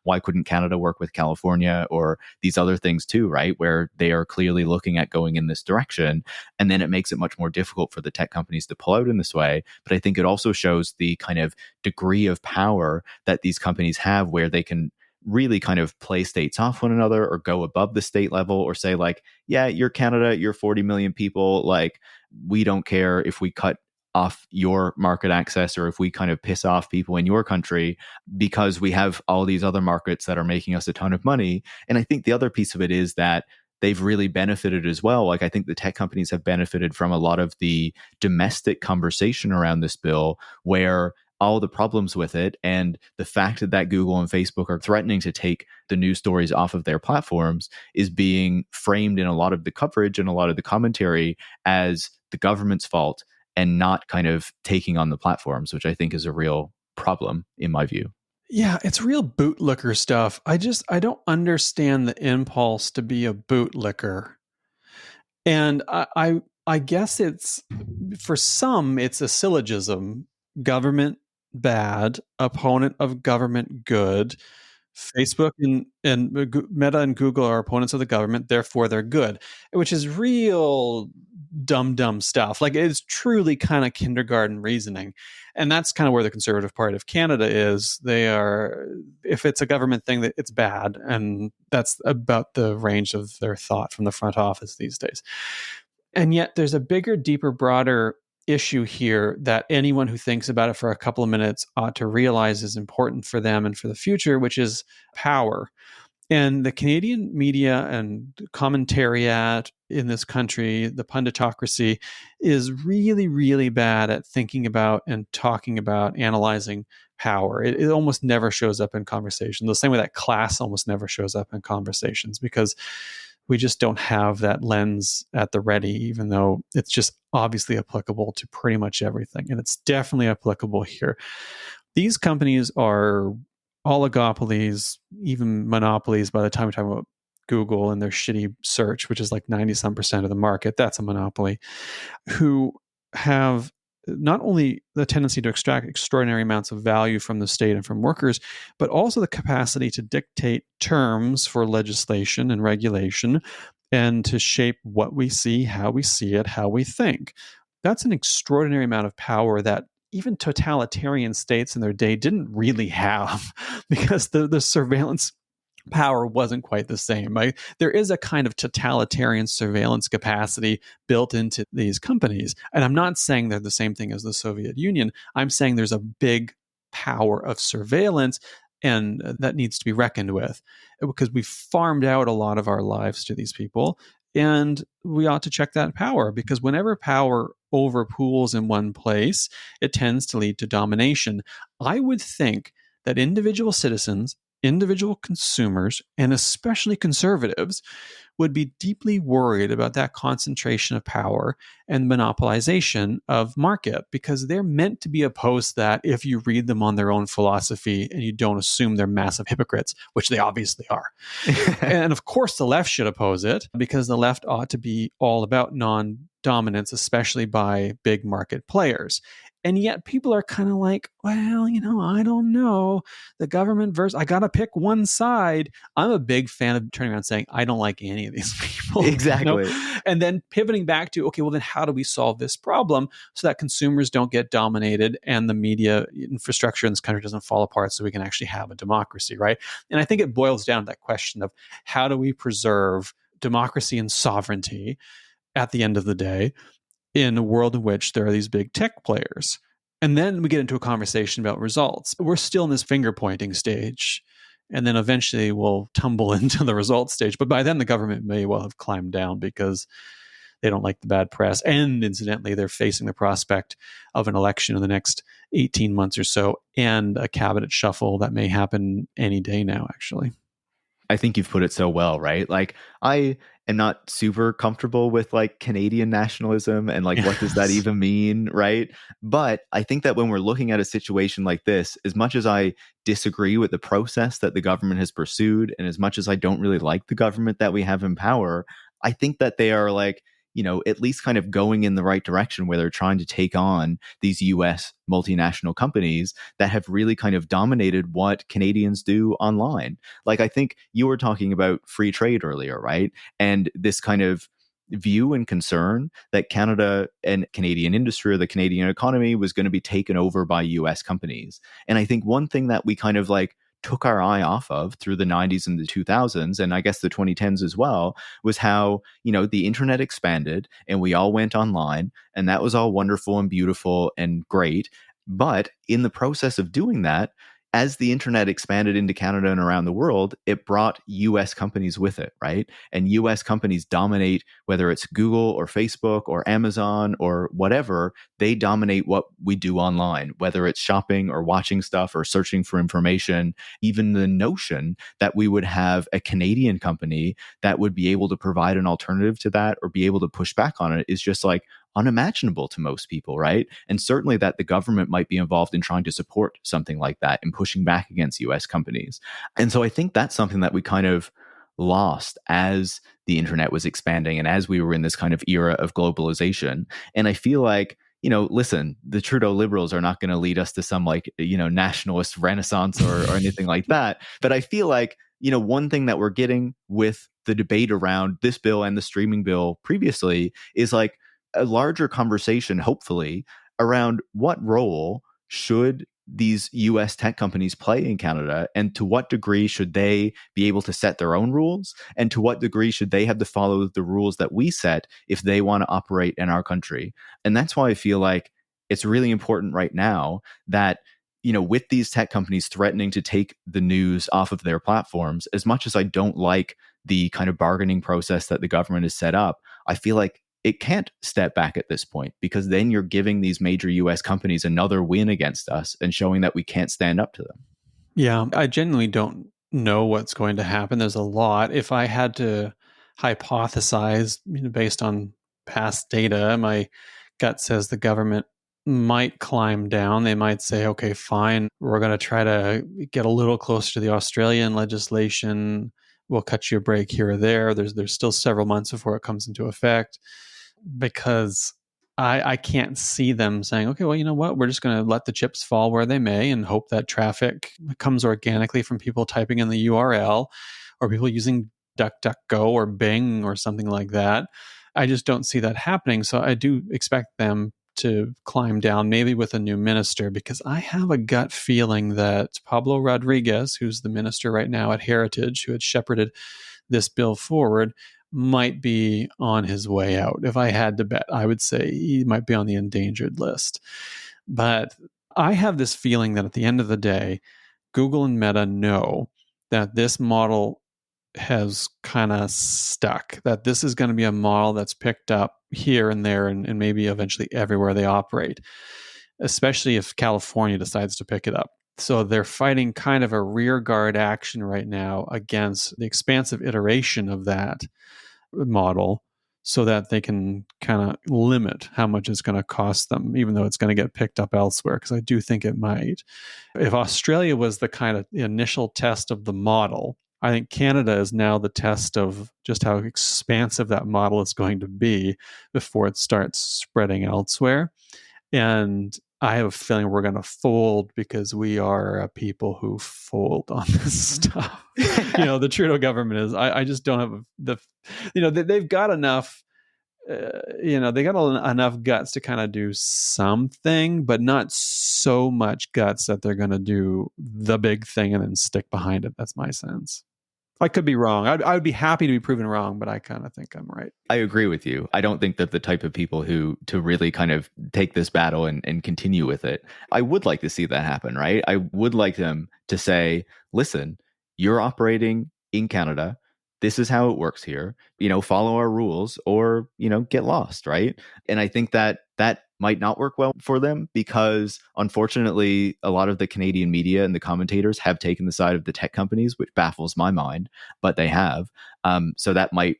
why couldn't Canada work with California or these other things too, right? Where they are clearly looking at going in this direction. And then it makes it much more difficult for the tech companies to pull out in this way. But I think it also shows the kind of degree of power that these companies have, where they can really kind of play states off one another or go above the state level, or say, like, yeah, you're Canada, you're 40 million people. Like, we don't care if we cut off your market access or if we kind of piss off people in your country, because we have all these other markets that are making us a ton of money. And I think the other piece of it is that they've really benefited as well. Like, I think the tech companies have benefited from a lot of the domestic conversation around this bill, where all the problems with it and the fact that Google and Facebook are threatening to take the news stories off of their platforms is being framed in a lot of the coverage and a lot of the commentary as the government's fault, and not kind of taking on the platforms, which I think is a real problem in my view. Yeah, it's real bootlicker stuff. I don't understand the impulse to be a bootlicker. And I guess it's, for some, it's a syllogism. Government bad, opponent of government good. Facebook and Meta and Google are opponents of the government, therefore they're good, which is real dumb stuff. Like, it's truly kind of kindergarten reasoning. And that's kind of where the Conservative Party of Canada is. They are, if it's a government thing, that it's bad. And that's about the range of their thought from the front office these days. And yet there's a bigger, deeper, broader issue here that anyone who thinks about it for a couple of minutes ought to realize is important for them and for the future, which is power. And the Canadian media and commentariat in this country, the punditocracy, is really, really bad at thinking about and talking about, analyzing power. It almost never shows up in conversation. The same way that class almost never shows up in conversations, because we just don't have that lens at the ready, even though it's just obviously applicable to pretty much everything. And it's definitely applicable here. These companies are oligopolies, even monopolies by the time we're talking about Google and their shitty search, which is like 90-some% of the market. That's a monopoly, who have not only the tendency to extract extraordinary amounts of value from the state and from workers, but also the capacity to dictate terms for legislation and regulation and to shape what we see, how we see it, how we think. That's an extraordinary amount of power that even totalitarian states in their day didn't really have, because the surveillance power wasn't quite the same. Right? There is a kind of totalitarian surveillance capacity built into these companies. And I'm not saying they're the same thing as the Soviet Union. I'm saying there's a big power of surveillance, and that needs to be reckoned with, because we've farmed out a lot of our lives to these people. And we ought to check that power, because whenever power overpools in one place, it tends to lead to domination. I would think that individual citizens individual consumers, and especially conservatives, would be deeply worried about that concentration of power and monopolization of market, because they're meant to be opposed to that if you read them on their own philosophy and you don't assume they're massive hypocrites, which they obviously are. And of course, the left should oppose it, because the left ought to be all about non-dominance, especially by big market players. And yet people are kind of like, well, I don't know. The government versus, I got to pick one side. I'm a big fan of turning around and saying, I don't like any of these people. Exactly. And then pivoting back to, okay, well, then how do we solve this problem so that consumers don't get dominated and the media infrastructure in this country doesn't fall apart so we can actually have a democracy, right? And I think it boils down to that question of how do we preserve democracy and sovereignty at the end of the day in a world in which there are these big tech players. And then we get into a conversation about results. We're still in this finger pointing stage. And then eventually we'll tumble into the results stage. But by then the government may well have climbed down because they don't like the bad press. And incidentally, they're facing the prospect of an election in the next 18 months or so and a cabinet shuffle that may happen any day now, actually. I think you've put it so well, right? Like, I am not super comfortable with like Canadian nationalism and like, what does that even mean, right? But I think that when we're looking at a situation like this, as much as I disagree with the process that the government has pursued, and as much as I don't really like the government that we have in power, I think that they are like, at least kind of going in the right direction, where they're trying to take on these US multinational companies that have really kind of dominated what Canadians do online. Like, I think you were talking about free trade earlier, right? And this kind of view and concern that Canada and Canadian industry, or the Canadian economy, was going to be taken over by US companies. And I think one thing that we kind of like took our eye off of through the 90s and the 2000s, and I guess the 2010s as well, was how, the internet expanded and we all went online, and that was all wonderful and beautiful and great. But in the process of doing that, as the internet expanded into Canada and around the world, it brought US companies with it, right? And US companies dominate, whether it's Google or Facebook or Amazon or whatever, they dominate what we do online, whether it's shopping or watching stuff or searching for information. Even the notion that we would have a Canadian company that would be able to provide an alternative to that or be able to push back on it is just like unimaginable to most people, right? And certainly that the government might be involved in trying to support something like that and pushing back against US companies. And so I think that's something that we kind of lost as the internet was expanding and as we were in this kind of era of globalization. And I feel like, listen, the Trudeau Liberals are not going to lead us to some like, nationalist renaissance or anything like that. But I feel like, one thing that we're getting with the debate around this bill and the streaming bill previously is like a larger conversation, hopefully, around what role should these US tech companies play in Canada, and to what degree should they be able to set their own rules, and to what degree should they have to follow the rules that we set if they want to operate in our country. And that's why I feel like it's really important right now that, with these tech companies threatening to take the news off of their platforms, as much as I don't like the kind of bargaining process that the government has set up, I feel like it can't step back at this point, because then you're giving these major US companies another win against us and showing that we can't stand up to them. Yeah, I genuinely don't know what's going to happen. There's a lot. If I had to hypothesize, based on past data, my gut says the government might climb down. They might say, okay, fine, we're going to try to get a little closer to the Australian legislation. We'll cut you a break here or there. There's still several months before it comes into effect, because I can't see them saying, okay, well, you know what? We're just going to let the chips fall where they may and hope that traffic comes organically from people typing in the URL or people using DuckDuckGo or Bing or something like that. I just don't see that happening. So I do expect them to climb down, maybe with a new minister, because I have a gut feeling that Pablo Rodriguez, who's the minister right now at Heritage, who had shepherded this bill forward, might be on his way out. If I had to bet, I would say he might be on the endangered list. But I have this feeling that at the end of the day, Google and Meta know that this model has kind of stuck, that this is going to be a model that's picked up here and there and maybe eventually everywhere they operate, especially if California decides to pick it up. So they're fighting kind of a rear guard action right now against the expansive iteration of that model so that they can kind of limit how much it's going to cost them, even though it's going to get picked up elsewhere, because I do think it might. If Australia was the kind of initial test of the model, I think Canada is now the test of just how expansive that model is going to be before it starts spreading elsewhere. And I have a feeling we're going to fold because we are a people who fold on this stuff. The Trudeau government is, I just don't have they've got enough, they got enough guts to kind of do something, but not so much guts that they're going to do the big thing and then stick behind it. That's my sense. I could be wrong. I would be happy to be proven wrong, but I kind of think I'm right. I agree with you. I don't think that the type of people who to really kind of take this battle and continue with it. I would like to see that happen, right? I would like them to say, listen, you're operating in Canada. This is how it works here. Follow our rules or, get lost, right? And I think that might not work well for them because unfortunately, a lot of the Canadian media and the commentators have taken the side of the tech companies, which baffles my mind, but they have. So that might,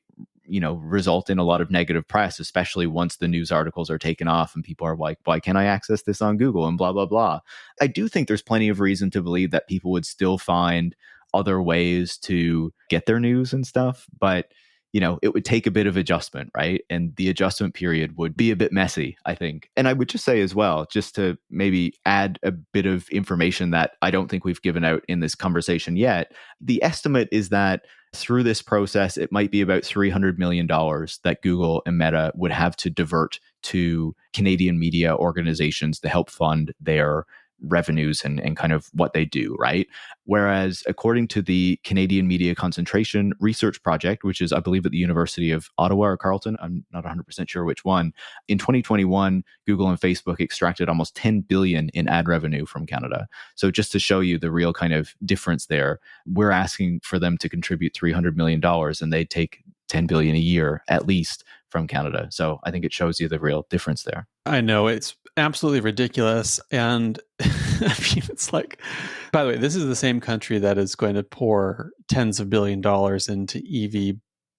result in a lot of negative press, especially once the news articles are taken off and people are like, why can't I access this on Google and blah, blah, blah. I do think there's plenty of reason to believe that people would still find other ways to get their news and stuff, but it would take a bit of adjustment, right? And the adjustment period would be a bit messy, I think. And I would just say as well, just to maybe add a bit of information that I don't think we've given out in this conversation yet, the estimate is that through this process, it might be about $300 million that Google and Meta would have to divert to Canadian media organizations to help fund their revenues and kind of what they do, right? Whereas according to the Canadian Media Concentration Research Project, which is, I believe, at the University of Ottawa or Carleton, I'm not 100% sure which one, in 2021, Google and Facebook extracted almost $10 billion in ad revenue from Canada. So just to show you the real kind of difference there, we're asking for them to contribute $300 million and they take $10 billion a year at least from Canada. So I think it shows you the real difference there. I know it's absolutely ridiculous. And I mean, it's like, by the way, this is the same country that is going to pour tens of billion dollars into EV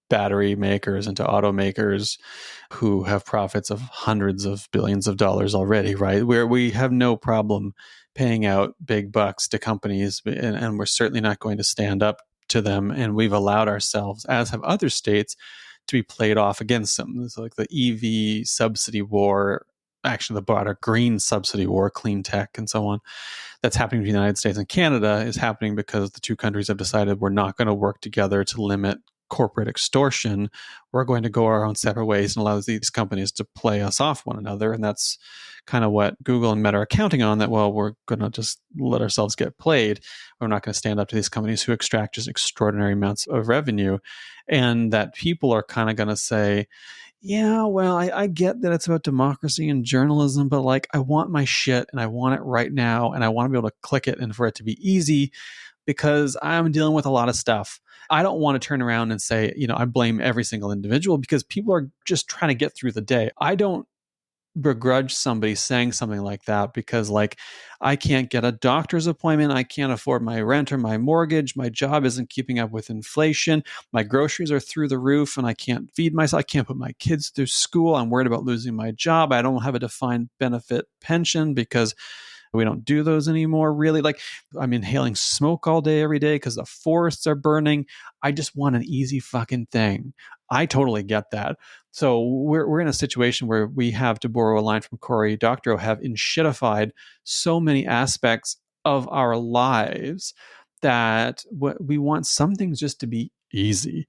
battery makers, into automakers who have profits of hundreds of billions of dollars already, right? Where we have no problem paying out big bucks to companies, and we're certainly not going to stand up to them. And we've allowed ourselves, as have other states, to be played off against them. It's like the EV subsidy war, actually the broader green subsidy war, clean tech and so on, that's happening between the United States and Canada is happening because the two countries have decided we're not going to work together to limit corporate extortion. We're going to go our own separate ways and allow these companies to play us off one another. And that's kind of what Google and Meta are counting on, that, well, we're going to just let ourselves get played. We're not going to stand up to these companies who extract just extraordinary amounts of revenue. And that people are kind of going to say, yeah, well, I get that it's about democracy and journalism, but like, I want my shit and I want it right now. And I want to be able to click it and for it to be easy because I'm dealing with a lot of stuff. I don't want to turn around and say, I blame every single individual because people are just trying to get through the day. I don't begrudge somebody saying something like that because, like, I can't get a doctor's appointment. I can't afford my rent or my mortgage. My job isn't keeping up with inflation. My groceries are through the roof and I can't feed myself. I can't put my kids through school. I'm worried about losing my job. I don't have a defined benefit pension because we don't do those anymore, really. Like, I'm inhaling smoke all day, every day because the forests are burning. I just want an easy fucking thing. I totally get that. So we're in a situation where we have, to borrow a line from Cory Doctorow, have enshittified so many aspects of our lives that we want some things just to be easy.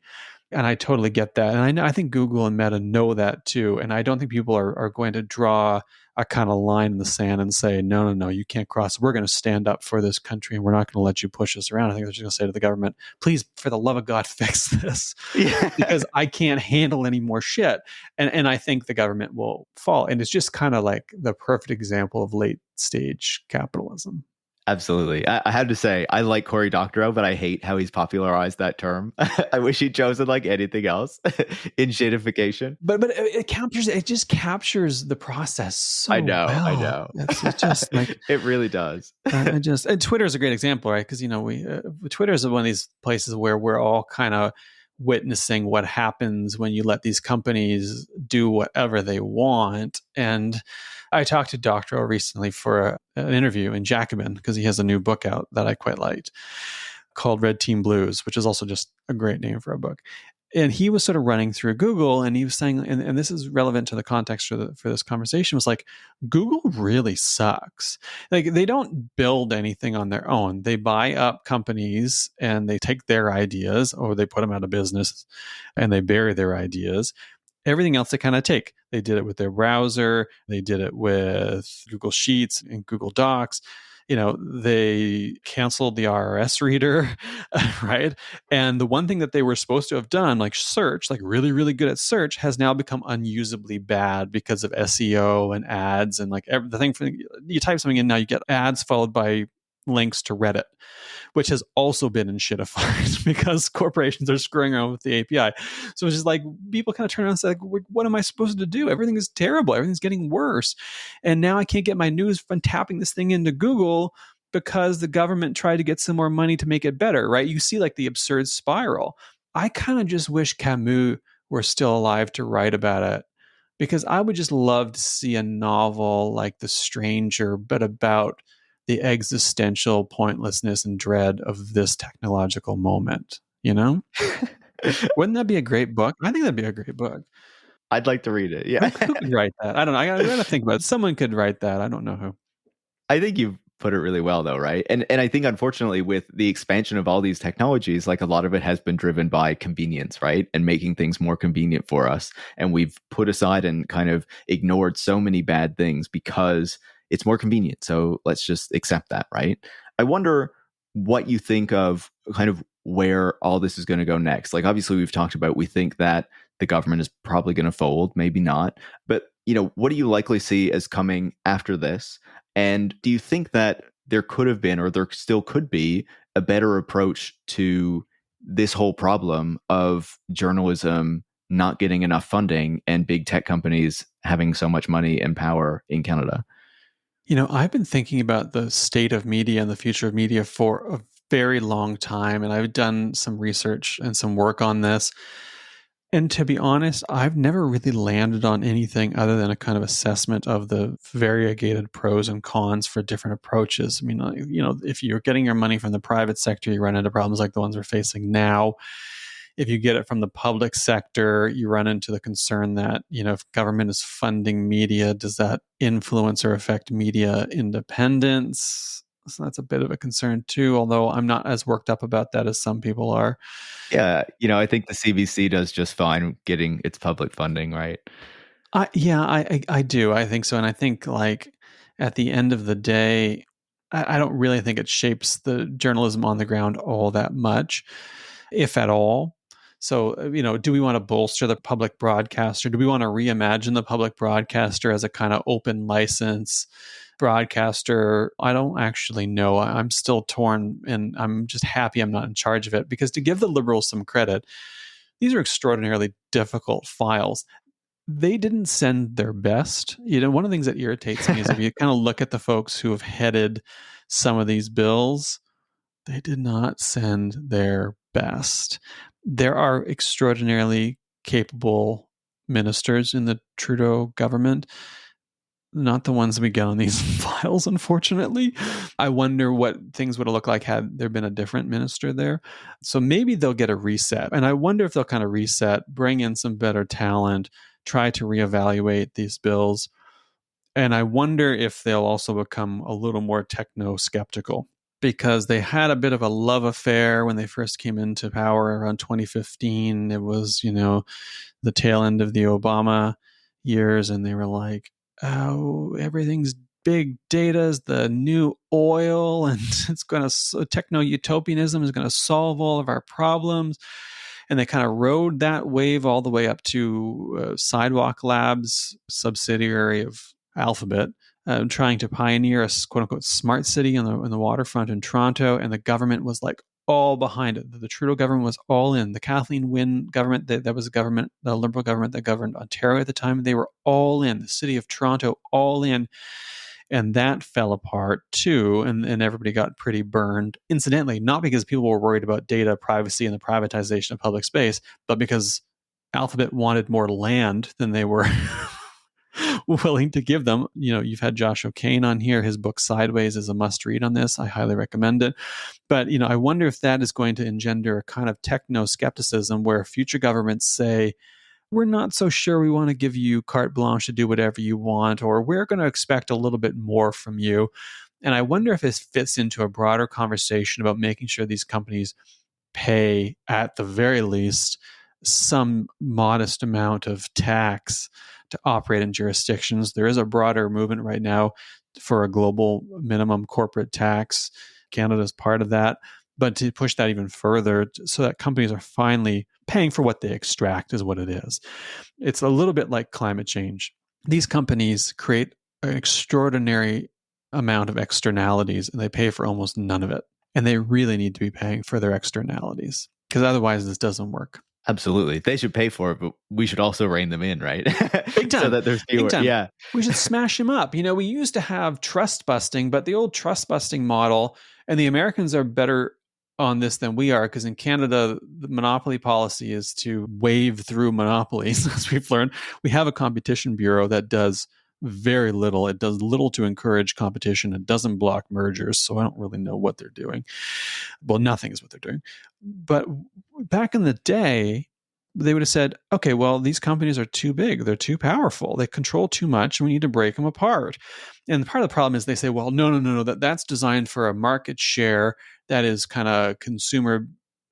And I totally get that. And I think Google and Meta know that too. And I don't think people are going to draw a kind of line in the sand and say, no, you can't cross. We're going to stand up for this country and we're not going to let you push us around. I think they're just going to say to the government, please, for the love of God, fix this. Yeah. Because I can't handle any more shit. And I think the government will fall. And it's just kind of like the perfect example of late stage capitalism. Absolutely. I have to say, I like Cory Doctorow, but I hate how he's popularized that term. I wish he'd chosen like anything else in shadification. But it just captures the process I so know, I well. know. It's just like It really does. and Twitter is a great example, right? Because we Twitter is one of these places where we're all kind of witnessing what happens when you let these companies do whatever they want. And I talked to Doctorow recently for an interview in Jacobin because he has a new book out that I quite liked called Red Team Blues, which is also just a great name for a book. And he was sort of running through Google and he was saying, and this is relevant to the context for this conversation, was like, Google really sucks. Like they don't build anything on their own. They buy up companies and they take their ideas or they put them out of business and they bury their ideas. Everything else they kind of take. They did it with their browser. They did it with Google Sheets and Google Docs. They canceled the RRS reader, right? And the one thing that they were supposed to have done, like search, like really, really good at search, has now become unusably bad because of SEO and ads and like the thing. You type something in now, you get ads followed by links to Reddit, which has also been in shitified because corporations are screwing around with the API. So it's just like people kind of turn around and say, like, what am I supposed to do? Everything is terrible. Everything's getting worse. And now I can't get my news from tapping this thing into Google because the government tried to get some more money to make it better, right? You see like the absurd spiral. I kind of just wish Camus were still alive to write about it because I would just love to see a novel like The Stranger, but about the existential pointlessness and dread of this technological moment, Wouldn't that be a great book? I think that'd be a great book. I'd like to read it. Yeah. Who could write that? I don't know. I gotta think about it. Someone could write that. I don't know who. I think you've put it really well though, right? And I think unfortunately with the expansion of all these technologies, like a lot of it has been driven by convenience, right? And making things more convenient for us. And we've put aside and kind of ignored so many bad things because it's more convenient. So let's just accept that, right? I wonder what you think of kind of where all this is going to go next. Like obviously we've talked about, we think that the government is probably going to fold, maybe not. But, what do you likely see as coming after this? And do you think that there could have been, or there still could be, a better approach to this whole problem of journalism not getting enough funding and big tech companies having so much money and power in Canada? I've been thinking about the state of media and the future of media for a very long time, and I've done some research and some work on this. And to be honest, I've never really landed on anything other than a kind of assessment of the variegated pros and cons for different approaches. I mean, if you're getting your money from the private sector, you run into problems like the ones we're facing now. If you get it from the public sector, you run into the concern that, if government is funding media, does that influence or affect media independence? So that's a bit of a concern too, although I'm not as worked up about that as some people are. Yeah, I think the CBC does just fine getting its public funding, right? I do. I think so. And I think like at the end of the day, I don't really think it shapes the journalism on the ground all that much, if at all. So, do we want to bolster the public broadcaster? Do we want to reimagine the public broadcaster as a kind of open license broadcaster? I don't actually know. I'm still torn and I'm just happy I'm not in charge of it because to give the Liberals some credit, these are extraordinarily difficult files. They didn't send their best. One of the things that irritates me is if you kind of look at the folks who have headed some of these bills, they did not send their best. There are extraordinarily capable ministers in the Trudeau government, not the ones we get on these files, unfortunately. I wonder what things would have looked like had there been a different minister there. So maybe they'll get a reset. And I wonder if they'll kind of reset, bring in some better talent, try to reevaluate these bills. And I wonder if they'll also become a little more techno-skeptical because they had a bit of a love affair when they first came into power around 2015. It was, the tail end of the Obama years, and they were like, oh, everything's big data is the new oil, and it's going to techno-utopianism is going to solve all of our problems. And they kind of rode that wave all the way up to Sidewalk Labs, subsidiary of Alphabet, trying to pioneer a quote unquote smart city in the waterfront in Toronto, and the government was like all behind it. The Trudeau government was all in. The Kathleen Wynne government, that was a government, the Liberal government that governed Ontario at the time, they were all in. The city of Toronto, all in. And that fell apart too, and everybody got pretty burned. Incidentally, not because people were worried about data privacy and the privatization of public space, but because Alphabet wanted more land than they were willing to give them. You've had Josh O'Kane on here. His book Sideways is a must read on this. I highly recommend it. But, I wonder if that is going to engender a kind of techno-skepticism where future governments say, we're not so sure we want to give you carte blanche to do whatever you want, or we're going to expect a little bit more from you. And I wonder if this fits into a broader conversation about making sure these companies pay, at the very least, some modest amount of tax to operate in jurisdictions. There is a broader movement right now for a global minimum corporate tax. Canada is part of that. But to push that even further so that companies are finally paying for what they extract is what it is. It's a little bit like climate change. These companies create an extraordinary amount of externalities and they pay for almost none of it. And they really need to be paying for their externalities because otherwise this doesn't work. Absolutely. They should pay for it, but we should also rein them in, right? Big time. So that there's fewer. Yeah. We should smash them up. We used to have trust busting, but the old trust busting model, and the Americans are better on this than we are, because in Canada, the monopoly policy is to wave through monopolies, as we've learned. We have a competition bureau that does very little. It does little to encourage competition. It doesn't block mergers, so I don't really know what they're doing. Well, nothing is what they're doing. But back in the day, they would have said, okay, well, these companies are too big. They're too powerful. They control too much, and we need to break them apart. And part of the problem is they say, well, no, that's designed for a market share that is kind of consumer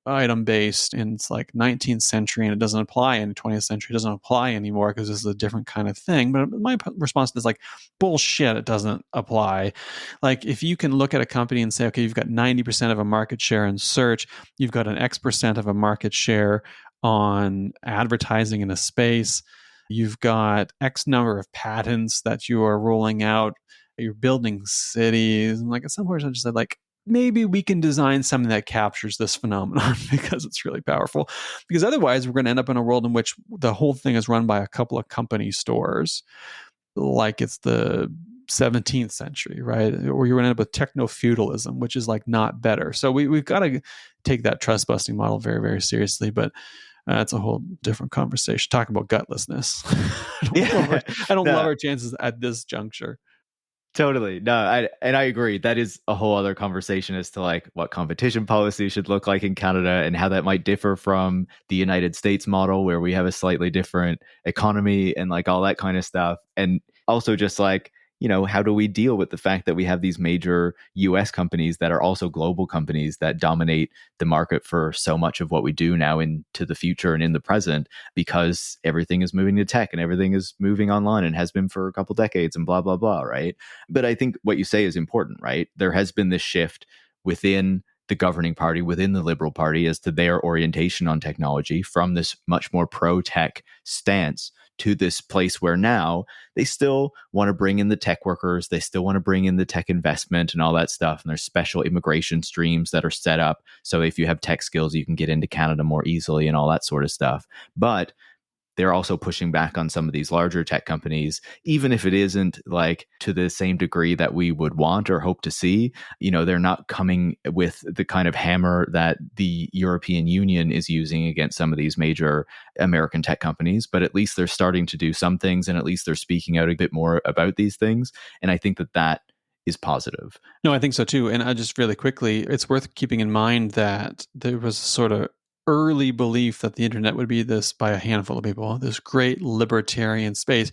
item based, and it's like 19th century and it doesn't apply in the 20th century. It doesn't apply anymore because this is a different kind of thing. But my response is like, bullshit, it doesn't apply. Like, if you can look at a company and say, okay, you've got 90% of a market share in search, you've got an X% of a market share on advertising in a space, you've got X number of patents that you are rolling out, you're building cities, and like at some point I just said, like, maybe we can design something that captures this phenomenon because it's really powerful. Because otherwise, we're going to end up in a world in which the whole thing is run by a couple of company stores, like it's the 17th century, right? Or you're going to end up with techno-feudalism, which is like not better. So we've got to take that trust busting model very, very seriously. But that's a whole different conversation. Talk about gutlessness. I don't love our chances at this juncture. Totally. No, I agree. That is a whole other conversation as to like what competition policy should look like in Canada and how that might differ from the United States model, where we have a slightly different economy and like all that kind of stuff. And also just like, how do we deal with the fact that we have these major US companies that are also global companies that dominate the market for so much of what we do now into the future and in the present, because everything is moving to tech and everything is moving online and has been for a couple decades and blah, blah, blah, right? But I think what you say is important, right? There has been this shift within the governing party, within the Liberal Party, as to their orientation on technology from this much more pro-tech stance to this place where now they still want to bring in the tech workers, they still want to bring in the tech investment and all that stuff. And there's special immigration streams that are set up. So if you have tech skills, you can get into Canada more easily and all that sort of stuff. But they're also pushing back on some of these larger tech companies, even if it isn't like to the same degree that we would want or hope to see. They're not coming with the kind of hammer that the European Union is using against some of these major American tech companies, but at least they're starting to do some things, and at least they're speaking out a bit more about these things. And I think that is positive. No, I think so too. And I just really quickly, it's worth keeping in mind that there was sort of early belief that the internet would be this, by a handful of people, this great libertarian space.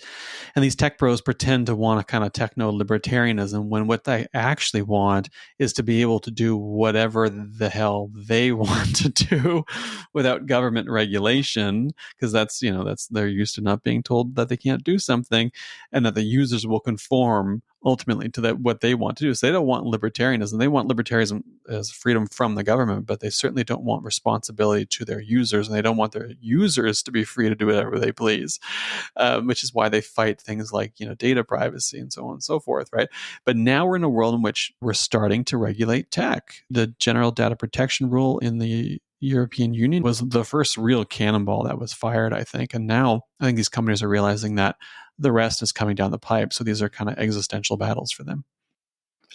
And these tech pros pretend to want a kind of techno-libertarianism, when what they actually want is to be able to do whatever the hell they want to do without government regulation, because that's they're used to not being told that they can't do something, and that the users will conform ultimately to what they want to do. So they don't want libertarianism. They want libertarianism as freedom from the government, but they certainly don't want responsibility to their users, and they don't want their users to be free to do whatever they please, which is why they fight things like, data privacy and so on and so forth, right? But now we're in a world in which we're starting to regulate tech. The General Data Protection Rule in the European Union was the first real cannonball that was fired, I think. And now I think these companies are realizing that the rest is coming down the pipe. So these are kind of existential battles for them.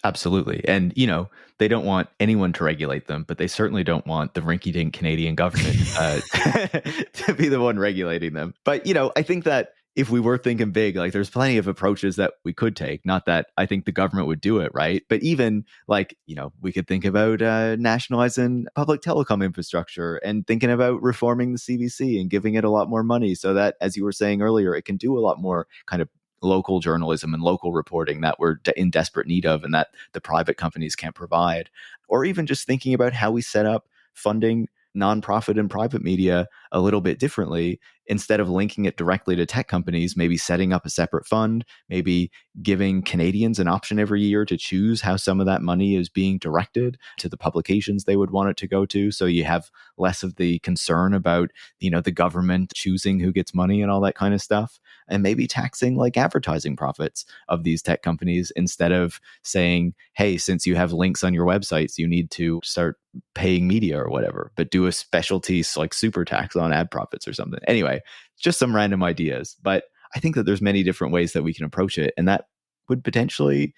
Absolutely. And, they don't want anyone to regulate them, but they certainly don't want the rinky-dink Canadian government to be the one regulating them. But, I think that if we were thinking big, like there's plenty of approaches that we could take. Not that I think the government would do it, right? But even we could think about nationalizing public telecom infrastructure and thinking about reforming the CBC and giving it a lot more money so that, as you were saying earlier, it can do a lot more kind of local journalism and local reporting that we're in desperate need of and that the private companies can't provide. Or even just thinking about how we set up funding nonprofit and private media a little bit differently. Instead of linking it directly to tech companies, maybe setting up a separate fund, maybe giving Canadians an option every year to choose how some of that money is being directed to the publications they would want it to go to. So you have less of the concern about, the government choosing who gets money and all that kind of stuff. And maybe taxing like advertising profits of these tech companies instead of saying, hey, since you have links on your websites, you need to start paying media or whatever, but do a specialty like super tax on ad profits or something. Anyway, just some random ideas. But I think that there's many different ways that we can approach it. And that would potentially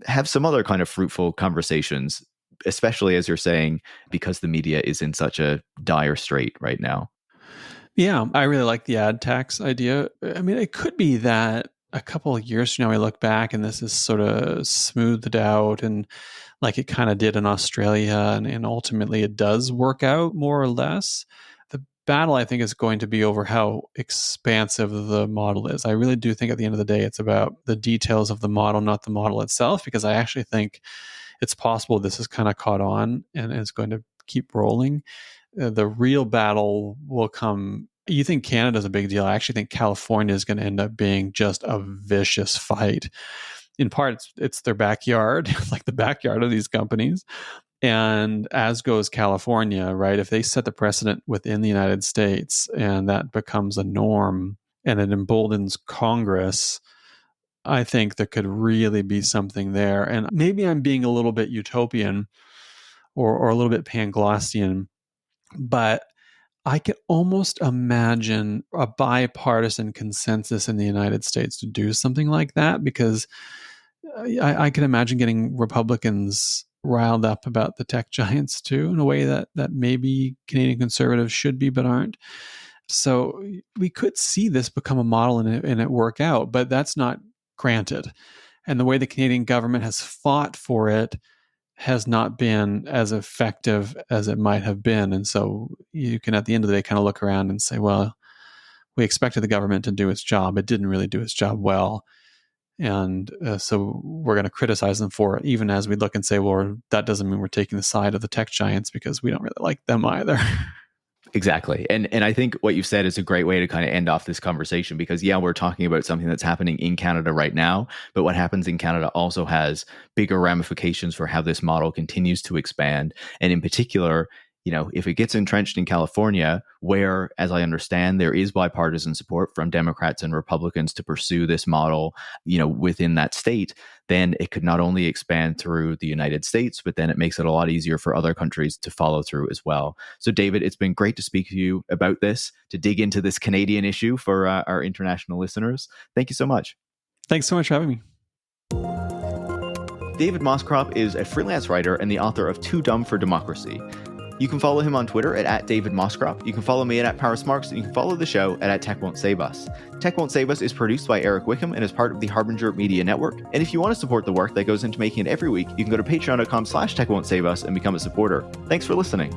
have some other kind of fruitful conversations, especially as you're saying, because the media is in such a dire strait right now. Yeah, I really like the ad tax idea. I mean, it could be that a couple of years from now we look back and this is sort of smoothed out and like it kind of did in Australia, and ultimately it does work out more or less. The battle, I think, is going to be over how expansive the model is. I really do think at the end of the day it's about the details of the model, not the model itself, because I actually think it's possible this has kind of caught on and is going to keep rolling. The real battle will come. You think Canada's a big deal. I actually think California is going to end up being just a vicious fight. In part, it's their backyard, like the backyard of these companies. And as goes California, right? If they set the precedent within the United States and that becomes a norm and it emboldens Congress, I think there could really be something there. And maybe I'm being a little bit utopian or a little bit Panglossian, but I can almost imagine a bipartisan consensus in the United States to do something like that, because I can imagine getting Republicans riled up about the tech giants too, in a way that maybe Canadian conservatives should be but aren't. So we could see this become a model and it work out, but that's not granted. And the way the Canadian government has fought for it has not been as effective as it might have been. And so you can, at the end of the day, kind of look around and say, well, we expected the government to do its job. It didn't really do its job well. And so we're going to criticize them for it, even as we look and say, well, that doesn't mean we're taking the side of the tech giants because we don't really like them either. Exactly. And I think what you've said is a great way to kind of end off this conversation, because we're talking about something that's happening in Canada right now, but what happens in Canada also has bigger ramifications for how this model continues to expand. And in particular, if it gets entrenched in California, where, as I understand, there is bipartisan support from Democrats and Republicans to pursue this model, within that state, then it could not only expand through the United States, but then it makes it a lot easier for other countries to follow through as well. So, David, it's been great to speak to you about this, to dig into this Canadian issue for our international listeners. Thank you so much. Thanks so much for having me. David Moscrop is a freelance writer and the author of Too Dumb for Democracy. You can follow him on Twitter at David Moscrop. You can follow me at Paris Marx, and you can follow the show at Tech Won't Save Us. Tech Won't Save Us is produced by Eric Wickham and is part of the Harbinger Media Network. And if you want to support the work that goes into making it every week, you can go to patreon.com/Tech Won't Save Us and become a supporter. Thanks for listening.